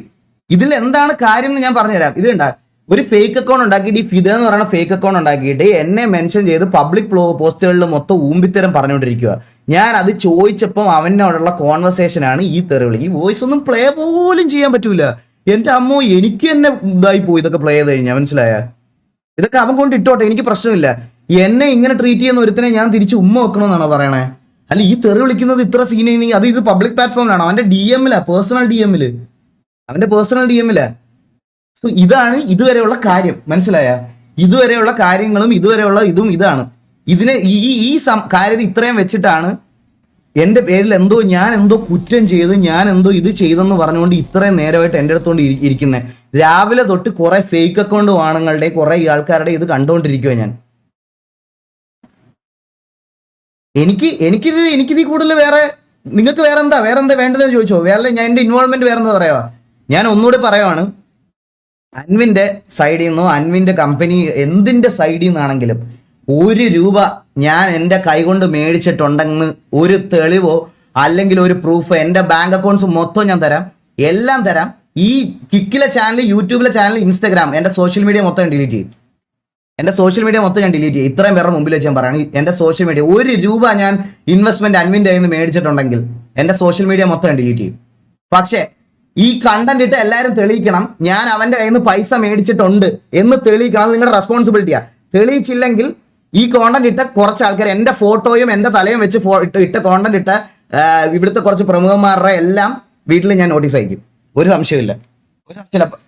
ഇതിൽ എന്താണ് കാര്യം എന്ന് ഞാൻ പറഞ്ഞുതരാം. ഇത് കണ്ടാ ഒരു ഫേക്ക് അക്കൗണ്ട് ഉണ്ടാക്കിയിട്ട്, ഈ ഫിദ എന്ന് പറയുന്ന ഫേക്ക് അക്കൗണ്ട് ഉണ്ടാക്കിയിട്ട് എന്നെ മെൻഷൻ ചെയ്ത് പബ്ലിക് പോസ്റ്റുകളിൽ മൊത്തം ഊമ്പിത്തരം പറഞ്ഞുകൊണ്ടിരിക്കുക. ഞാൻ അത് ചോദിച്ചപ്പം അവനോടുള്ള കോൺവെർസേഷനാണ് ഈ തെറിവിളി. ഈ വോയിസ് ഒന്നും പ്ലേ പോലും ചെയ്യാൻ പറ്റൂല. എൻ്റെ അമ്മോ, എനിക്ക് തന്നെ ഇതായി പോയി ഇതൊക്കെ പ്ലേ ചെയ്ത് കഴിഞ്ഞാൽ, മനസ്സിലായ? ഇതൊക്കെ അവൻ കൊണ്ട് ഇട്ടോട്ടെ, എനിക്ക് പ്രശ്നമില്ല. എന്നെ ഇങ്ങനെ ട്രീറ്റ് ചെയ്യുന്ന ഒരുത്തിനെ ഞാൻ തിരിച്ച് ഉമ്മ വെക്കണമെന്നാണോ പറയണേ? അല്ല, ഈ തെറി വിളിക്കുന്നത് ഇത്ര സീനി, ഇത് പബ്ലിക് പ്ലാറ്റ്ഫോമിലാണ്, അവന്റെ DM-ലാ, അവന്റെ പേഴ്സണൽ DM-ലാ. സോ ഇതാണ് ഇതുവരെയുള്ള കാര്യം, മനസ്സിലായ? ഇതുവരെയുള്ള കാര്യങ്ങളും ഇതുവരെയുള്ള ഇതാണ്. ഇതിനെ ഈ കാര്യത്തിൽ ഇത്രയും വെച്ചിട്ടാണ് എൻ്റെ പേരിൽ ഞാൻ എന്തോ കുറ്റം ചെയ്തു, ഞാൻ എന്തോ ഇത് ചെയ്തെന്ന് പറഞ്ഞുകൊണ്ട് ഇത്രയും നേരമായിട്ട് എൻ്റെ അടുത്തോണ്ട് ഇരിക്കുന്നത്. രാവിലെ തൊട്ട് കുറെ ഫേക്ക് അക്കൗണ്ട് ആണുങ്ങളുടെ കുറെ ആൾക്കാരുടെ ഇത് കണ്ടുകൊണ്ടിരിക്കുക ഞാൻ. എനിക്കിത് കൂടുതൽ വേറെ നിങ്ങൾക്ക് വേറെ എന്താ വേണ്ടതെന്ന് ചോദിച്ചോ? വേറെ ഞാൻ എൻ്റെ ഇൻവോൾവ്മെന്റ് വേറെ എന്താ പറയാ? ഞാൻ ഒന്നുകൂടി പറയുവാണ്, അൻവിന്റെ സൈഡിൽ നിന്നോ അൻവിന്റെ കമ്പനി എന്തിന്റെ സൈഡിൽ നിന്നാണെങ്കിലും 1 രൂപ ഞാൻ എൻ്റെ കൈകൊണ്ട് മേടിച്ചിട്ടുണ്ടെന്ന് ഒരു തെളിവോ അല്ലെങ്കിൽ ഒരു പ്രൂഫോ, എൻ്റെ ബാങ്ക് അക്കൗണ്ട്സ് മൊത്തം ഞാൻ തരാം, എല്ലാം തരാം. ഈ കിക്കിലെ ചാനൽ, യൂട്യൂബിലെ ചാനൽ, ഇൻസ്റ്റാഗ്രാം, എൻ്റെ സോഷ്യൽ മീഡിയ മൊത്തം ഞാൻ ഡിലീറ്റ് ചെയ്യും. ഇത്രയും പേരുടെ മുമ്പിൽ വെച്ച് ഞാൻ പറയണം, എൻ്റെ സോഷ്യൽ മീഡിയ 1 രൂപ ഞാൻ ഇൻവെസ്റ്റ്മെന്റ് അൻവിന്റെ കയ്യിൽ നിന്ന് മേടിച്ചിട്ടുണ്ടെങ്കിൽ എൻ്റെ സോഷ്യൽ മീഡിയ മൊത്തം ഞാൻ ഡിലീറ്റ് ചെയ്യും. പക്ഷേ ഈ കണ്ടന്റ് ഇട്ട് എല്ലാവരും തെളിയിക്കണം, ഞാൻ അവന്റെ കയ്യിൽ നിന്ന് പൈസ മേടിച്ചിട്ടുണ്ട് എന്ന് തെളിയിക്കണം. നിങ്ങളുടെ റെസ്പോൺസിബിലിറ്റിയാ. തെളിയിച്ചില്ലെങ്കിൽ ഈ കോണ്ടന്റ് ഇട്ട കുറച്ച് ആൾക്കാർ, എൻ്റെ ഫോട്ടോയും എൻ്റെ തലയും വെച്ച് ഇട്ട കോണ്ടന്റ് ഇട്ട ഇവിടുത്തെ കുറച്ച് പ്രമുഖന്മാരുടെ എല്ലാം വീട്ടിൽ ഞാൻ നോട്ടീസ് അയക്കും. ഒരു സംശയമില്ല.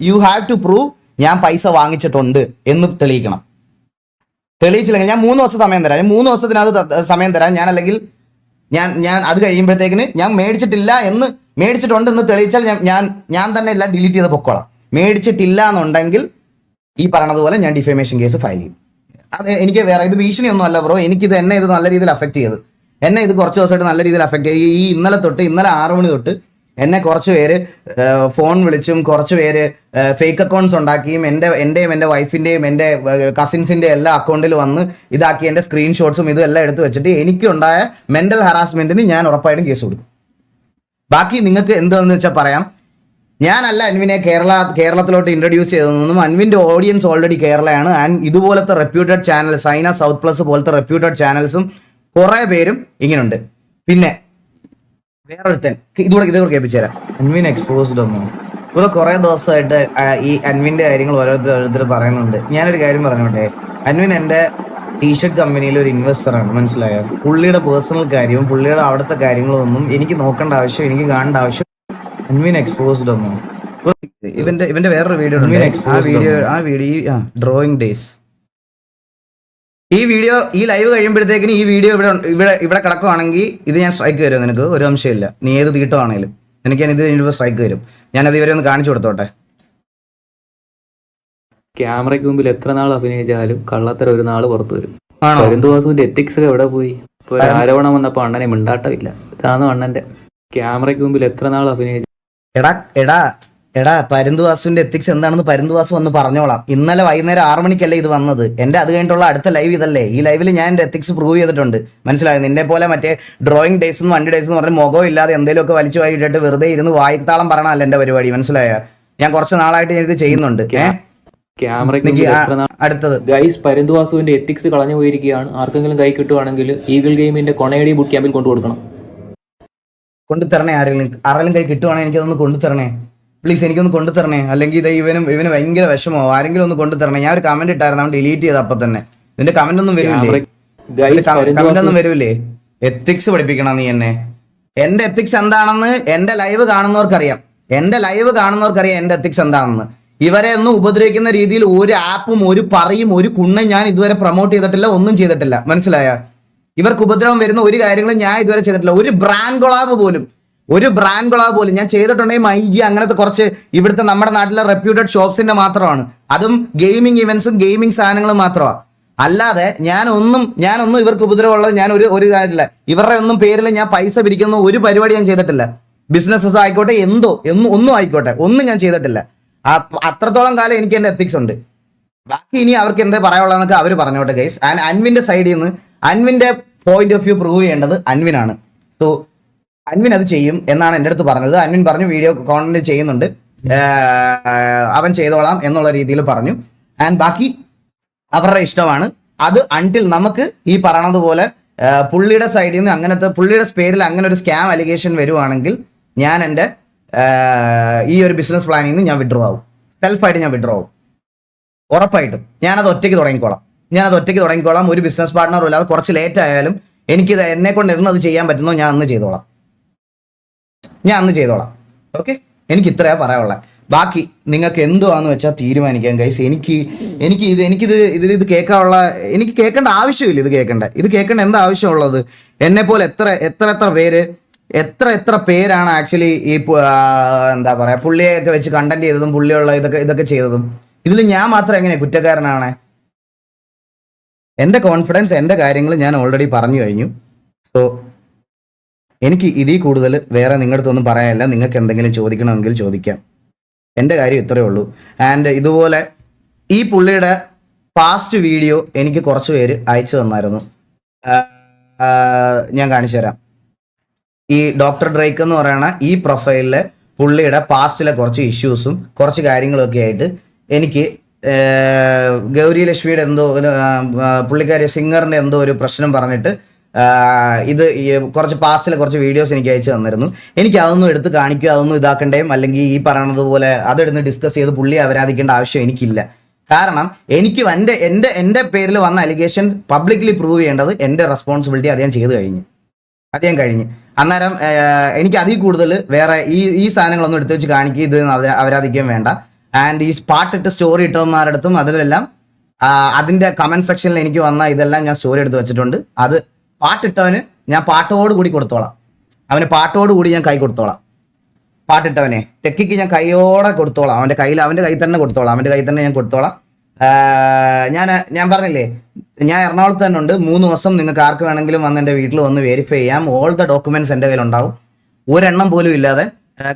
യു ഹാവ് ടു പ്രൂവ് ഞാൻ പൈസ വാങ്ങിച്ചിട്ടുണ്ട് എന്ന് തെളിയിക്കണം. തെളിയിച്ചില്ലെങ്കിൽ ഞാൻ 3 ദിവസം സമയം തരാം. 3 ദിവസത്തിനകത്ത് സമയം തരാം. ഞാൻ അത് കഴിയുമ്പോഴത്തേക്കിന് ഞാൻ മേടിച്ചിട്ടുണ്ട് എന്ന് തെളിയിച്ചാൽ ഞാൻ തന്നെ എല്ലാം ഡിലീറ്റ് ചെയ്ത് പൊക്കോളാം. മേടിച്ചിട്ടില്ല എന്നുണ്ടെങ്കിൽ ഈ പറയണതുപോലെ ഞാൻ ഡിഫേമേഷൻ കേസ് ഫയൽ ചെയ്യും. അത് എനിക്ക് വേറെ ഇത് ഭീഷണിയൊന്നും അല്ല ബ്രോ. എന്നെ ഇത് നല്ല രീതിയിൽ അഫക്റ്റ് ചെയ്ത്, എന്നെ ഇത് കുറച്ച് ദിവസമായിട്ട് നല്ല രീതിയിൽ അഫക്റ്റ് ചെയ്ത്. ഈ ഇന്നലെ 6 മണി തൊട്ട് എന്നെ കുറച്ച് പേര് ഫോൺ വിളിച്ചും കുറച്ച് പേര് ഫേക്ക് അക്കൗണ്ട്സ് ഉണ്ടാക്കിയും എൻ്റെയും എൻ്റെ വൈഫിൻ്റെയും എൻ്റെ കസിൻസിൻ്റെ എല്ലാ അക്കൗണ്ടിൽ വന്ന് ഇതാക്കി എൻ്റെ സ്ക്രീൻഷോട്ട്സും ഇതെല്ലാം എടുത്ത് വെച്ചിട്ട് എനിക്കുണ്ടായ മെൻ്റൽ ഹറാസ്മെൻറ്റിന് ഞാൻ ഉറപ്പായിട്ടും കേസ് കൊടുക്കും. ബാക്കി നിങ്ങൾക്ക് എന്താണെന്ന് വെച്ചാൽ പറയാം. ഞാനല്ല അൻവിനെ കേരളത്തിലോട്ട് ഇൻട്രൊഡ്യൂസ് ചെയ്തതൊന്നും. അൻവിൻ്റെ ഓഡിയൻസ് ഓൾറെഡി കേരളയാണ്. ആൻഡ് ഇതുപോലത്തെ reputed channel, Saina south plus പോലത്തെ റെപ്യൂട്ടഡ് ചാനൽസും കുറേ പേരും ഇങ്ങനെയുണ്ട്. പിന്നെ വേറൊരുത്തൻ ഇതുകൂടെ കേൾപ്പിച്ചു തരാം. അൻവിൻ എക്സ്പോസ്ഡ് ഒന്നും ബ്രോ കുറെ ദിവസമായിട്ട് ഈ അൻവിന്റെ കാര്യങ്ങൾ ഓരോരുത്തർ പറയുന്നുണ്ട്. ഞാനൊരു കാര്യം പറഞ്ഞോട്ടെ, അൻവിൻ എന്റെ ടീഷർട്ട് കമ്പനിയിൽ ഒരു ഇൻവെസ്റ്ററാണ്, മനസ്സിലായോ? പുള്ളിയുടെ പേഴ്സണൽ കാര്യവും പുള്ളിയുടെ അവിടുത്തെ കാര്യങ്ങളും ഒന്നും എനിക്ക് നോക്കേണ്ട ആവശ്യം, എനിക്ക് കാണേണ്ട ആവശ്യം അൻവിൻ എക്സ്പോസ്ഡ് ഒന്നും. ഇവന്റെ വേറൊരു വീഡിയോ ആ വീഡിയോ ഡ്രോയിങ് ഡേയ്സ്. ഈ വീഡിയോ ഈ ലൈവ് കഴിയുമ്പോഴത്തേക്കിന് ഈ വീഡിയോ ഇവിടെ കിടക്കുവാണെങ്കിൽ ഇത് ഞാൻ സ്ട്രൈക്ക് തരും നിനക്ക്, ഒരു സംശയമില്ല. നീ ഏത് തീട്ടമാണേലും എനിക്ക് ഞാൻ ഇത് കഴിഞ്ഞപ്പോൾ സ്ട്രൈക്ക് തരും. ഞാനത് ഇവരെ ഒന്ന് കാണിച്ചു കൊടുത്തോട്ടെ. ക്യാമറയ്ക്ക് മുമ്പിൽ എത്ര നാൾ അഭിനയിച്ചാലും കള്ളത്തരം ഒരു നാള് പുറത്തു വരും. ആണോ? പരുന്തുവാസുവിന്റെ എത്തിക്സ് ഒക്കെ എവിടെ പോയി? ഇപ്പൊ ഒരു ആരോപണം വന്നപ്പോ അണ്ണനെ മിണ്ടാട്ടമില്ല. ഇതാണ് അണ്ണന്റെ ക്യാമറയ്ക്ക് മുമ്പിൽ എത്ര നാൾ അഭിനയിച്ചു. എടാ പരുന്തുവാസുവിന്റെ എത്തിക്സ് എന്താണെന്ന് പരുന്തുവാസു വന്ന് പറഞ്ഞോളാം. ഇന്നലെ വൈകുന്നേരം 6 മണിക്കല്ലേ ഇത് വന്നത്. എന്റെ അത് കഴിഞ്ഞിട്ടുള്ള അടുത്ത ലൈവ് ഇതല്ലേ. ഈ ലൈവിൽ ഞാൻ എന്റെ എത്തിക്സ് പ്രൂവ് ചെയ്തിട്ടുണ്ട്, മനസ്സിലായത്? നിന്നെ പോലെ മറ്റേ ഡ്രോയിങ് ഡേയ്സ് എന്നും 1 ഡേയ്സ് എന്ന് പറഞ്ഞ് മുഖം ഇല്ലാതെ എന്തെങ്കിലുമൊക്കെ വലിച്ചു വായിട്ടിട്ട് വെറുതെ ഇരുന്ന് വായിത്താളം പറഞ്ഞല്ല എന്റെ പരിപാടി, മനസ്സിലായ? ഞാൻ കുറച്ച് നാളായിട്ട് ഞാൻ ഇത് ചെയ്യുന്നുണ്ട്. ക്യാമറയ്ക്ക് മുമ്പിൽ എത്ര നാൾ. അടുത്തത് ഗൈസ്, പരുന്തുവാസുവിന്റെ എത്തിക്സ് കളഞ്ഞു പോയിരിക്കുകയാണ്. ആർക്കെങ്കിലും കൈ കിട്ടുവാണെങ്കിൽ ഈഗിൾ ഗെയിമിന്റെ കൊണയടി ബുട്ട് ക്യാമ്പിൽ കൊണ്ടുകൊടുക്കണം. കൊണ്ടുതരണേ. ആരെങ്കിലും കൈ കിട്ടുവാണെങ്കിൽ എനിക്കതൊന്ന് കൊണ്ടുതരണേ പ്ലീസ്, എനിക്കൊന്ന് കൊണ്ടുതരണേ. അല്ലെങ്കിൽ ഇത് ഇവന് ഭയങ്കര വിഷമോ. ആരെങ്കിലും ഒന്ന് കൊണ്ടുതരണേ. ഞാൻ ഒരു കമന്റ് ഇട്ടായിരുന്നു, അവൻ ഡിലീറ്റ് ചെയ്ത് അപ്പൊ തന്നെ. ഇതിന്റെ കമന്റ് ഒന്നും വരില്ലേ? കമന്റ് ഒന്നും വരൂലേ? എത്തിക്സ് പഠിപ്പിക്കണം നീ എന്നെ. എന്റെ എത്തിക്സ് എന്താണെന്ന് എന്റെ ലൈവ് കാണുന്നവർക്കറിയാം. എന്റെ എത്തിക്സ് എന്താണെന്ന്. ഇവരെ ഒന്നും ഉപദ്രവിക്കുന്ന രീതിയിൽ ഒരു ആപ്പും ഒരു പറയും ഒരു കുണ്ണും ഞാൻ ഇതുവരെ പ്രൊമോട്ട് ചെയ്തിട്ടില്ല, ഒന്നും ചെയ്തിട്ടില്ല, മനസ്സിലായ? ഇവർക്ക് ഉപദ്രവം വരുന്ന ഒരു കാര്യങ്ങളും ഞാൻ ഇതുവരെ ചെയ്തിട്ടില്ല. ഒരു ബ്രാൻഡ് കൊളാബ് പോലും ഞാൻ ചെയ്തിട്ടുണ്ടെങ്കിൽ മൈജി അങ്ങനത്തെ കുറച്ച് ഇവിടുത്തെ നമ്മുടെ നാട്ടിലെ റെപ്യൂട്ടഡ് ഷോപ്സിന്റെ മാത്രമാണ്. അതും ഗെയിമിംഗ് ഇവന്റ്സും ഗെയിമിംഗ് സാധനങ്ങളും മാത്രമാണ്. അല്ലാതെ ഞാനൊന്നും ഇവർക്ക് ഉപദ്രവമുള്ളത് ഞാൻ ഒരു കാര്യമില്ല. ഇവരുടെ ഒന്നും പേരിൽ ഞാൻ പൈസ പിരിക്കുന്ന ഒരു പരിപാടി ഞാൻ ചെയ്തിട്ടില്ല. ബിസിനസ്സസ് ആയിക്കോട്ടെ, ഒന്നും ആയിക്കോട്ടെ, ഒന്നും ഞാൻ ചെയ്തിട്ടില്ല. അത്രത്തോളം കാലം എനിക്ക് എന്റെ എത്തിക്സ് ഉണ്ട്. ബാക്കി ഇനി അവർക്ക് എന്താ പറയാനുള്ളതെന്നൊക്കെ അവർ പറഞ്ഞോട്ടെ ഗൈസ്. ആൻഡ് അൻവിന്റെ സൈഡിൽ നിന്ന് അൻവിന്റെ പോയിന്റ് ഓഫ് വ്യൂ പ്രൂവ് ചെയ്യേണ്ടത് അൻവിനാണ്. സോ അൻവിൻ അത് ചെയ്യും എന്നാണ് എൻ്റെ അടുത്ത് പറഞ്ഞത്. അൻവിൻ പറഞ്ഞു വീഡിയോ കോണ്ടന്റ് ചെയ്യുന്നുണ്ട്, അവൻ ചെയ്തോളാം എന്നുള്ള രീതിയിൽ പറഞ്ഞു. ആൻഡ് ബാക്കി അവരുടെ ഇഷ്ടമാണ് അത്. അൺടിൽ നമുക്ക് ഈ പറയണത് പോലെ പുള്ളിയുടെ സൈഡിൽ നിന്ന് അങ്ങനത്തെ പുള്ളിയുടെ പേരിൽ അങ്ങനെ ഒരു സ്കാം അലിഗേഷൻ വരുവാണെങ്കിൽ ഞാൻ എൻ്റെ ഈ ഒരു ബിസിനസ് പ്ലാനിൽ നിന്ന് ഞാൻ വിഡ്രോ ആവും. സെൽഫായിട്ട് ഞാൻ വിഡ്രോ ആവും, ഉറപ്പായിട്ടും. ഞാനത് ഒറ്റയ്ക്ക് തുടങ്ങിക്കോളാം. ഒരു ബിസിനസ് പാർട്ട്ണറും ഇല്ലാതെ കുറച്ച് ലേറ്റ് ആയാലും എനിക്കിത് എന്നെ കൊണ്ട് എന്നത് ചെയ്യാൻ പറ്റുന്നോ ഞാൻ അന്ന് ചെയ്തോളാം. ഓക്കെ, എനിക്ക് ഇത്രയാ പറയാനുള്ളത്. ബാക്കി നിങ്ങൾക്ക് എന്തുവാന്ന് വെച്ചാൽ തീരുമാനിക്കാം ഗൈസ്. ഇത് കേൾക്കേണ്ട ആവശ്യമില്ല. ഇത് കേൾക്കേണ്ട എന്താ ആവശ്യമുള്ളത്? എന്നെ പോലെ എത്ര പേരാണ് ആക്ച്വലി ഈ എന്താ പറയാ പുള്ളിയൊക്കെ വെച്ച് കണ്ടന്റ് ചെയ്തതും പുള്ളിയുള്ള ഇതൊക്കെ ചെയ്തതും. ഇതിൽ ഞാൻ മാത്രം എങ്ങനെ കുറ്റക്കാരനാണ്? എൻ്റെ കോൺഫിഡൻസ്, എൻ്റെ കാര്യങ്ങൾ ഞാൻ ഓൾറെഡി പറഞ്ഞു കഴിഞ്ഞു. സോ എനിക്ക് ഇതിൽ കൂടുതൽ വേറെ നിങ്ങളുടെ അടുത്തൊന്നും പറയാനില്ല. നിങ്ങൾക്ക് എന്തെങ്കിലും ചോദിക്കണമെങ്കിൽ ചോദിക്കാം. എൻ്റെ കാര്യം ഇത്രയേ ഉള്ളൂ. ആൻഡ് ഇതുപോലെ ഈ പുള്ളിയുടെ പാസ്റ്റ് വീഡിയോ എനിക്ക് കുറച്ച് പേര് അയച്ചു തന്നായിരുന്നു. ഞാൻ കാണിച്ചു തരാം. ഈ ഡോക്ടർ ഡ്രേക്ക് എന്ന് പറയുന്ന ഈ പ്രൊഫൈലിലെ പുള്ളിയുടെ പാസ്റ്റിലെ കുറച്ച് ഇഷ്യൂസും കുറച്ച് കാര്യങ്ങളൊക്കെ ആയിട്ട് എനിക്ക് ഗൗരി ലക്ഷ്മിയുടെ പുള്ളിക്കാരി സിംഗറിന്റെ ഒരു പ്രശ്നം പറഞ്ഞിട്ട് ഇത് കുറച്ച് പാസ്റ്റിലെ കുറച്ച് വീഡിയോസ് എനിക്ക് അയച്ചു തന്നിരുന്നു. എനിക്ക് അതൊന്നും എടുത്ത് കാണിക്കുക, അതൊന്നും ഇതാക്കണ്ടേയും അല്ലെങ്കിൽ ഈ പറയണത് പോലെ അതെടുത്ത് ഡിസ്കസ് ചെയ്ത് പുള്ളിയെ അപരാധിക്കേണ്ട ആവശ്യം എനിക്കില്ല. കാരണം എനിക്ക് എൻ്റെ പേരിൽ വന്ന അലിഗേഷൻ പബ്ലിക്കലി പ്രൂവ് ചെയ്യേണ്ടത് എൻ്റെ റെസ്പോൺസിബിലിറ്റി അത് ഞാൻ ചെയ്ത് കഴിഞ്ഞു. അന്നേരം എനിക്ക് അതിൽ കൂടുതൽ വേറെ ഈ സാധനങ്ങളൊന്നും എടുത്തു വെച്ച് കാണിക്കുക, ഇത് അപരാധിക്കാൻ വേണ്ട. ആൻഡ് ഈ പാട്ടിട്ട് സ്റ്റോറി ഇട്ടവന്മാരുടെ അടുത്തും അതിലെല്ലാം അതിൻ്റെ കമന്റ് സെക്ഷനിൽ എനിക്ക് വന്ന ഇതെല്ലാം ഞാൻ സ്റ്റോറി എടുത്ത് വെച്ചിട്ടുണ്ട്. അത് പാട്ടിട്ടവന് ഞാൻ പാട്ടോട് കൂടി കൊടുത്തോളാം. അവന് പാട്ടോട് കൂടി ഞാൻ കൈ കൊടുത്തോളാം. പാട്ടിട്ടവനെ ടെക്കിക്ക് ഞാൻ കൈയോടെ കൊടുത്തോളാം. അവൻ്റെ കയ്യിൽ തന്നെ ഞാൻ കൊടുത്തോളാം. ഞാൻ പറഞ്ഞില്ലേ, ഞാൻ എറണാകുളത്ത് തന്നെ ഉണ്ട്. 3 ദിവസം നിങ്ങൾക്ക് ആർക്ക് വേണമെങ്കിലും വന്ന് എൻ്റെ വീട്ടിൽ വന്ന് വെരിഫൈ ചെയ്യാം. ഓൾ ദ ഡോക്യുമെന്റ്സ് എൻ്റെ കയ്യിലുണ്ടാവും, ഒരെണ്ണം പോലും ഇല്ലാതെ.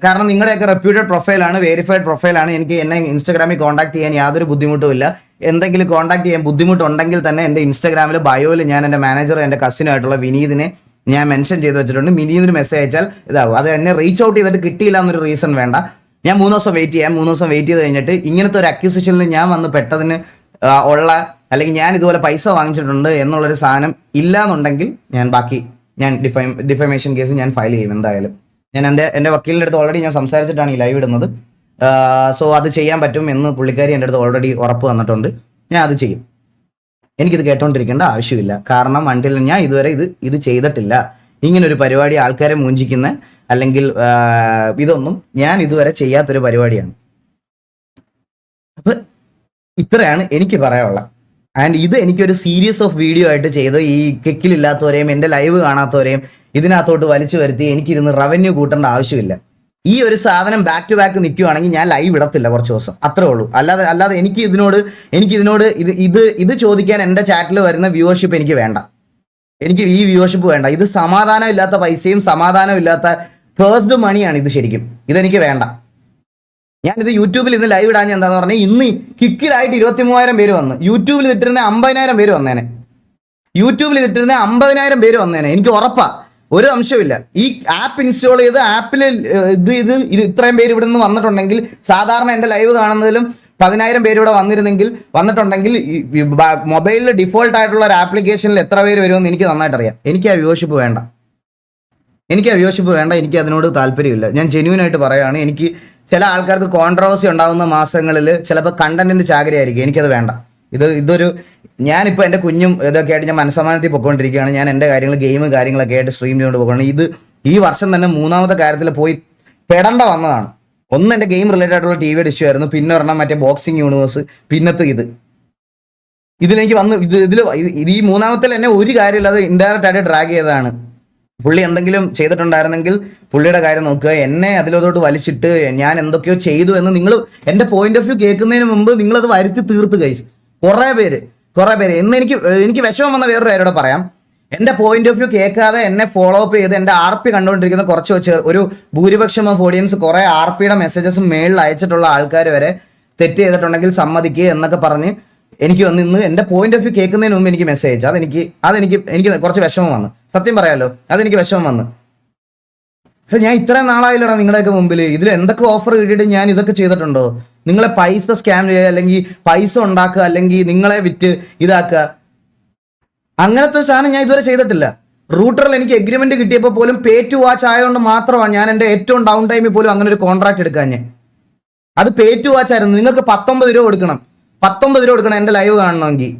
കാരണം നിങ്ങളുടെയൊക്കെ റെപ്യൂട്ടഡ് പ്രൊഫൈലാണ്, വെരിഫൈഡ് പ്രൊഫൈലാണ്. എന്നെ ഇൻസ്റ്റാഗ്രാമിൽ കോൺടാക്ട് ചെയ്യാൻ യാതൊരു ബുദ്ധിമുട്ടും ഇല്ല. എന്തെങ്കിലും കോൺടാക്ട് ചെയ്യാൻ ബുദ്ധിമുട്ടുണ്ടെങ്കിൽ തന്നെ എൻ്റെ ഇൻസ്റ്റാഗ്രാമിൽ ബയോയിൽ ഞാൻ എൻ്റെ മാനേജറും എൻ്റെ കസിനുമായിട്ടുള്ള വിനീതിനെ ഞാൻ മെൻഷൻ ചെയ്ത് വെച്ചിട്ടുണ്ട്. വിനീതിന് മെസ്സേജ് അയച്ചാൽ ഇതാവും. അത് എന്നെ റീച്ച് ഔട്ട് ചെയ്തിട്ട് കിട്ടിയില്ല എന്നൊരു റീസൺ വേണ്ട. ഞാൻ 3 ദിവസം വെയിറ്റ് ചെയ്യാം. 3 ദിവസം വെയിറ്റ് ചെയ്ത് കഴിഞ്ഞിട്ട് ഇങ്ങനത്തെ ഒരു അക്യൂസിഷനിൽ ഞാൻ വന്ന് പെട്ടതിന് അല്ലെങ്കിൽ ഞാൻ ഇതുപോലെ പൈസ വാങ്ങിച്ചിട്ടുണ്ട് എന്നുള്ളൊരു സാധനം ഇല്ല എന്നുണ്ടെങ്കിൽ ഞാൻ ഡിഫമേഷൻ കേസ് ഞാൻ ഫയൽ ചെയ്യും എന്തായാലും. ഞാൻ എൻ്റെ വക്കീലിൻ്റെ അടുത്ത് ഓൾറെഡി ഞാൻ സംസാരിച്ചിട്ടാണ് ഈ ലൈവ് ഇടുന്നത്. സോ അത് ചെയ്യാൻ പറ്റും എന്ന് പുള്ളിക്കാരി എൻ്റെ അടുത്ത് ഓൾറെഡി ഉറപ്പ് തന്നിട്ടുണ്ട്. ഞാൻ അത് ചെയ്യും. എനിക്കിത് കേട്ടോണ്ടിരിക്കേണ്ട ആവശ്യമില്ല. കാരണം അണ്ടിൽ ഞാൻ ഇതുവരെ ഇത് ചെയ്തിട്ടില്ല. ഇങ്ങനൊരു പരിപാടി ആൾക്കാരെ മൂഞ്ചിക്കുന്ന അല്ലെങ്കിൽ ഇതൊന്നും ഞാൻ ഇതുവരെ ചെയ്യാത്തൊരു പരിപാടിയാണ്. അപ്പം ഇത്രയാണ് എനിക്ക് പറയാനുള്ളത്. ആൻഡ് ഇത് എനിക്കൊരു സീരീസ് ഓഫ് വീഡിയോ ആയിട്ട് ചെയ്ത് ഈ കിക്കിലില്ലാത്തവരെയും എൻ്റെ ലൈവ് കാണാത്തവരെയും ഇതിനകത്തോട്ട് വലിച്ചു വരുത്തി എനിക്കിരുന്ന് റവന്യൂ കൂട്ടേണ്ട ആവശ്യമില്ല. ഈ ഒരു സാധനം ബാക്ക് ടു ബാക്ക് നിൽക്കുവാണെങ്കിൽ ഞാൻ ലൈവ് ഇടത്തില്ല കുറച്ച് ദിവസം, അത്രേ ഉള്ളൂ. അല്ലാതെ എനിക്ക് ഇതിനോട് ഇത് ചോദിക്കാൻ എൻ്റെ ചാറ്റിൽ വരുന്ന വ്യൂവർഷിപ്പ് എനിക്ക് വേണ്ട. എനിക്ക് ഈ വ്യൂവർഷിപ്പ് വേണ്ട. ഇത് സമാധാനം ഇല്ലാത്ത പൈസയും സമാധാനം ഇല്ലാത്ത ഫേഴ്സ്ഡ് മണിയാണ് ഇത്. ശരിക്കും ഇതെനിക്ക് വേണ്ട. ഞാനിത് യൂട്യൂബിൽ ഇന്ന് ലൈവ് ഇടാൻ എന്താന്ന് പറഞ്ഞാൽ ഇന്ന് കിക്കിലായിട്ട് 23,000 പേര് വന്നു. യൂട്യൂബിൽ ഇട്ടിരുന്ന 50,000 പേര് വന്നേനെ. യൂട്യൂബിൽ ഇട്ടിരുന്ന 50,000 പേര് വന്നേനെ. എനിക്ക് ഉറപ്പാ, ഒരു സംശയമില്ല. ഈ ആപ്പ് ഇൻസ്റ്റാൾ ചെയ്ത് ആപ്പിൽ ഇത് ഇത്രയും പേര് ഇവിടെ നിന്ന് വന്നിട്ടുണ്ടെങ്കിൽ, സാധാരണ എൻ്റെ ലൈവ് കാണുന്നതിലും 10,000 പേര് ഇവിടെ വന്നിട്ടുണ്ടെങ്കിൽ മൊബൈലിൽ ഡിഫോൾട്ട് ആയിട്ടുള്ള ഒരു ആപ്ലിക്കേഷനിൽ എത്ര പേര് വരുമെന്ന് എനിക്ക് നന്നായിട്ട് അറിയാം. എനിക്ക് ആ വ്യൂവർഷിപ്പ് വേണ്ട. എനിക്ക് അതിനോട് താല്പര്യമില്ല. ഞാൻ ജെന്യൂനായിട്ട് പറയുകയാണ്. എനിക്ക് ചില ആൾക്കാർക്ക് കോൺട്രവേഴ്സി ഉണ്ടാകുന്ന മാസങ്ങളിൽ ചിലപ്പോൾ കണ്ടന്റിന്റെ ചാകരയായിരിക്കും. എനിക്കത് വേണ്ട. ഇതൊരു ഞാനിപ്പോൾ എൻ്റെ കുഞ്ഞും ഇതൊക്കെ ആയിട്ട് ഞാൻ മനസ്സമാനത്തിൽ പൊയ്ക്കൊണ്ടിരിക്കുകയാണ്. ഞാൻ എൻ്റെ കാര്യങ്ങളൊക്കെ ആയിട്ട് സ്ട്രീം ചെയ്തുകൊണ്ട് പോകണം. ഈ വർഷം തന്നെ 3ാമത്തെ കാര്യത്തിൽ പോയി പെടേണ്ട വന്നതാണ്. ഒന്ന് എൻ്റെ ഗെയിം റിലേറ്റഡ് ആയിട്ടുള്ള TV ഇഷ്യൂ ആയിരുന്നു. പിന്നെ ഒരെണ്ണം മറ്റേ ബോക്സിംഗ് യൂണിവേഴ്സ്. പിന്നത്തെ ഇതിലെനിക്ക് വന്ന് ഈ 3ാമത്തിൽ എന്നെ ഒരു കാര്യമില്ലാതെ ഇൻഡയറക്റ്റ് ആയിട്ട് ഡ്രാഗ് ചെയ്തതാണ്. പുള്ളി എന്തെങ്കിലും ചെയ്തിട്ടുണ്ടായിരുന്നെങ്കിൽ പുള്ളിയുടെ കാര്യം നോക്കുക. എന്നെ അതിലോട്ട് വലിച്ചിട്ട് ഞാൻ എന്തൊക്കെയോ ചെയ്തു എന്ന് നിങ്ങൾ എൻ്റെ പോയിന്റ് ഓഫ് വ്യൂ കേൾക്കുന്നതിന് മുമ്പ് നിങ്ങളത് വരുത്തി തീർത്ത് കഴിച്ചു. കുറേ പേര് എന്ന് എനിക്ക് വിഷമം വന്ന വേറൊരു കാര്യത്തോടെ പറയാം. എൻ്റെ പോയിന്റ് ഓഫ് വ്യൂ കേൾക്കാതെ എന്നെ ഫോളോ അപ്പ് ചെയ്ത് എൻ്റെ RP കണ്ടുകൊണ്ടിരിക്കുന്ന ഒരു ഭൂരിപക്ഷം ഓഫ് ഓഡിയൻസ് കുറേ RPയുടെ മെസ്സേജസ് മേളിൽ അയച്ചിട്ടുള്ള ആൾക്കാർ വരെ തെറ്റ് ചെയ്തിട്ടുണ്ടെങ്കിൽ സമ്മതിക്കുക എന്നൊക്കെ പറഞ്ഞ് എനിക്ക് വന്ന് ഇന്ന് എൻ്റെ പോയിന്റ് ഓഫ് വ്യൂ കേൾക്കുന്നതിന് മുമ്പ് എനിക്ക് മെസ്സേജ് അതെനിക്ക് കുറച്ച് വിഷമം വന്നു. സത്യം പറയാലോ, അതെനിക്ക് വിഷമം വന്നു. ഞാൻ ഇത്രയും നാളായില്ലടാ നിങ്ങളുടെയൊക്കെ മുമ്പിൽ ഇതിൽ എന്തൊക്കെ ഓഫർ കിട്ടിയിട്ട് ഞാൻ ഇതൊക്കെ ചെയ്തിട്ടുണ്ടോ? നിങ്ങളെ പൈസ സ്കാം ചെയ്യുക, അല്ലെങ്കിൽ പൈസ ഉണ്ടാക്കുക, അല്ലെങ്കിൽ നിങ്ങളെ വിറ്റ് ഇതാക്കുക, അങ്ങനത്തെ ഒരു സാധനം ഞാൻ ഇതുവരെ ചെയ്തിട്ടില്ല. റൂട്ടറിൽ എനിക്ക് എഗ്രിമെന്റ് കിട്ടിയപ്പോൾ പോലും പേ ടു വാച്ച് ആയതുകൊണ്ട് മാത്രമാണ് ഞാൻ എൻ്റെ ഏറ്റവും ഡൗൺ ടൈമിൽ പോലും അങ്ങനെ ഒരു കോൺട്രാക്ട് എടുക്കാൻ. അത് പേ ടു വാച്ച് ആയിരുന്നു. നിങ്ങൾക്ക് 19 രൂപ കൊടുക്കണം എൻ്റെ ലൈവ് കാണണമെങ്കിൽ.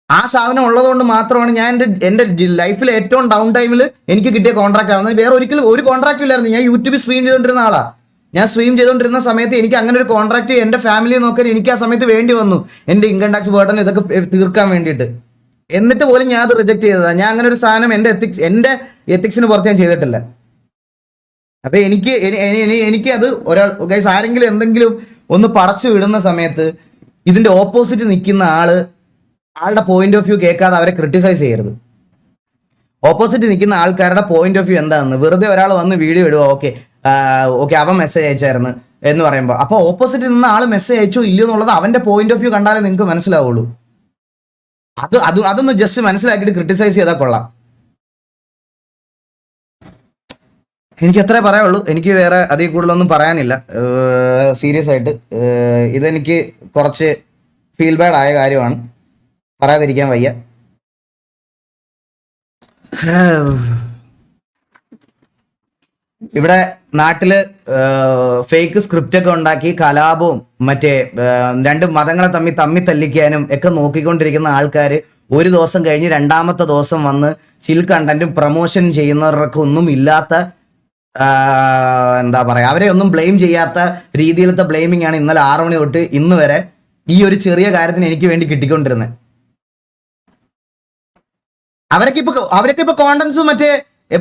ആ സാധനം ഉള്ളതുകൊണ്ട് മാത്രമാണ് ഞാൻ എൻ്റെ ലൈഫിൽ ഏറ്റവും ഡൗൺ ടൈമിൽ എനിക്ക് കിട്ടിയ കോൺട്രാക്ട് ആവുന്നത്. വേറെ ഒരിക്കലും ഒരു കോൺട്രാക്ട് ഇല്ലായിരുന്നു. ഞാൻ യൂട്യൂബിൽ സ്ട്രീം ചെയ്തുകൊണ്ടിരുന്ന ആളാ. ഞാൻ സ്ട്രീം ചെയ്തുകൊണ്ടിരുന്ന സമയത്ത് എനിക്ക് അങ്ങനെ ഒരു കോൺട്രാക്ട് എൻ്റെ ഫാമിലിയെ നോക്കാൻ എനിക്ക് ആ സമയത്ത് വേണ്ടി വന്നു. എൻ്റെ ഇൻകം ടാക്സ് ബർഡൻ ഇതൊക്കെ തീർക്കാൻ വേണ്ടിയിട്ട്. എന്നിട്ട് പോലും ഞാൻ അത് റിജക്ട് ചെയ്തതാണ്. ഞാൻ അങ്ങനെ ഒരു സാധനം എൻ്റെ എത്തിക്സിന് പുറത്ത് ഞാൻ ചെയ്തിട്ടില്ല. അപ്പൊ എനിക്ക് അത് ഗൈസ് ആരെങ്കിലും എന്തെങ്കിലും ഒന്ന് പടച്ചു വിടുന്ന സമയത്ത് ഇതിന്റെ ഓപ്പോസിറ്റ് നിൽക്കുന്ന ആളുടെ പോയിന്റ് ഓഫ് വ്യൂ കേൾക്കാതെ അവരെ ക്രിട്ടിസൈസ് ചെയ്യരുത്. ഓപ്പോസിറ്റ് നിൽക്കുന്ന ആൾക്കാരുടെ പോയിന്റ് ഓഫ് വ്യൂ എന്താണെന്ന് വെറുതെ ഒരാൾ വന്ന് വീഡിയോ ഇടുക, ഓക്കെ അവൻ മെസ്സേജ് അയച്ചായിരുന്നു എന്ന് പറയുമ്പോൾ, അപ്പോൾ ഓപ്പോസിറ്റ് നിന്ന ആൾ മെസ്സേജ് അയച്ചോ ഇല്ലയോ എന്നുള്ളത് അവന്റെ പോയിന്റ് ഓഫ് വ്യൂ കണ്ടാലേ നിങ്ങൾക്ക് മനസ്സിലാവുള്ളൂ. അതൊന്ന് ജസ്റ്റ് മനസ്സിലാക്കിയിട്ട് ക്രിട്ടിസൈസ് ചെയ്താൽ കൊള്ളാം. എനിക്ക് അത്രേ പറയാനുള്ളൂ. എനിക്ക് വേറെ അതിൽ കൂടുതലൊന്നും പറയാനില്ല. സീരിയസ് ആയിട്ട് ഇതെനിക്ക് കുറച്ച് ഫീൽ ബാഡ് ആയ കാര്യമാണ്, പറയാതിരിക്കാൻ വയ്യ. ഇവിടെ നാട്ടില് ഫേക്ക് സ്ക്രിപ്റ്റ് ഒക്കെ ഉണ്ടാക്കി കലാപവും മറ്റേ രണ്ട് മതങ്ങളെ തമ്മി തല്ലിക്കാനും ഒക്കെ നോക്കിക്കൊണ്ടിരിക്കുന്ന ആൾക്കാർ ഒരു ദിവസം കഴിഞ്ഞ് 2ാമത്തെ ദിവസം വന്ന് ചിൽ കണ്ടന്റും പ്രൊമോഷൻ ചെയ്യുന്നവർക്കൊന്നും ഇല്ലാത്ത എന്താ പറയാ, അവരെ ഒന്നും ബ്ലെയിം ചെയ്യാത്ത രീതിയിലത്തെ ബ്ലെയിമിംഗ് ആണ് ഇന്നലെ 6 മണി തൊട്ട് ഇന്ന് വരെ ഈ ഒരു ചെറിയ കാര്യത്തിന് എനിക്ക് വേണ്ടി കിട്ടിക്കൊണ്ടിരുന്നത്. അവരൊക്കെ ഇപ്പൊ കോണ്ടന്റ്സും മറ്റേ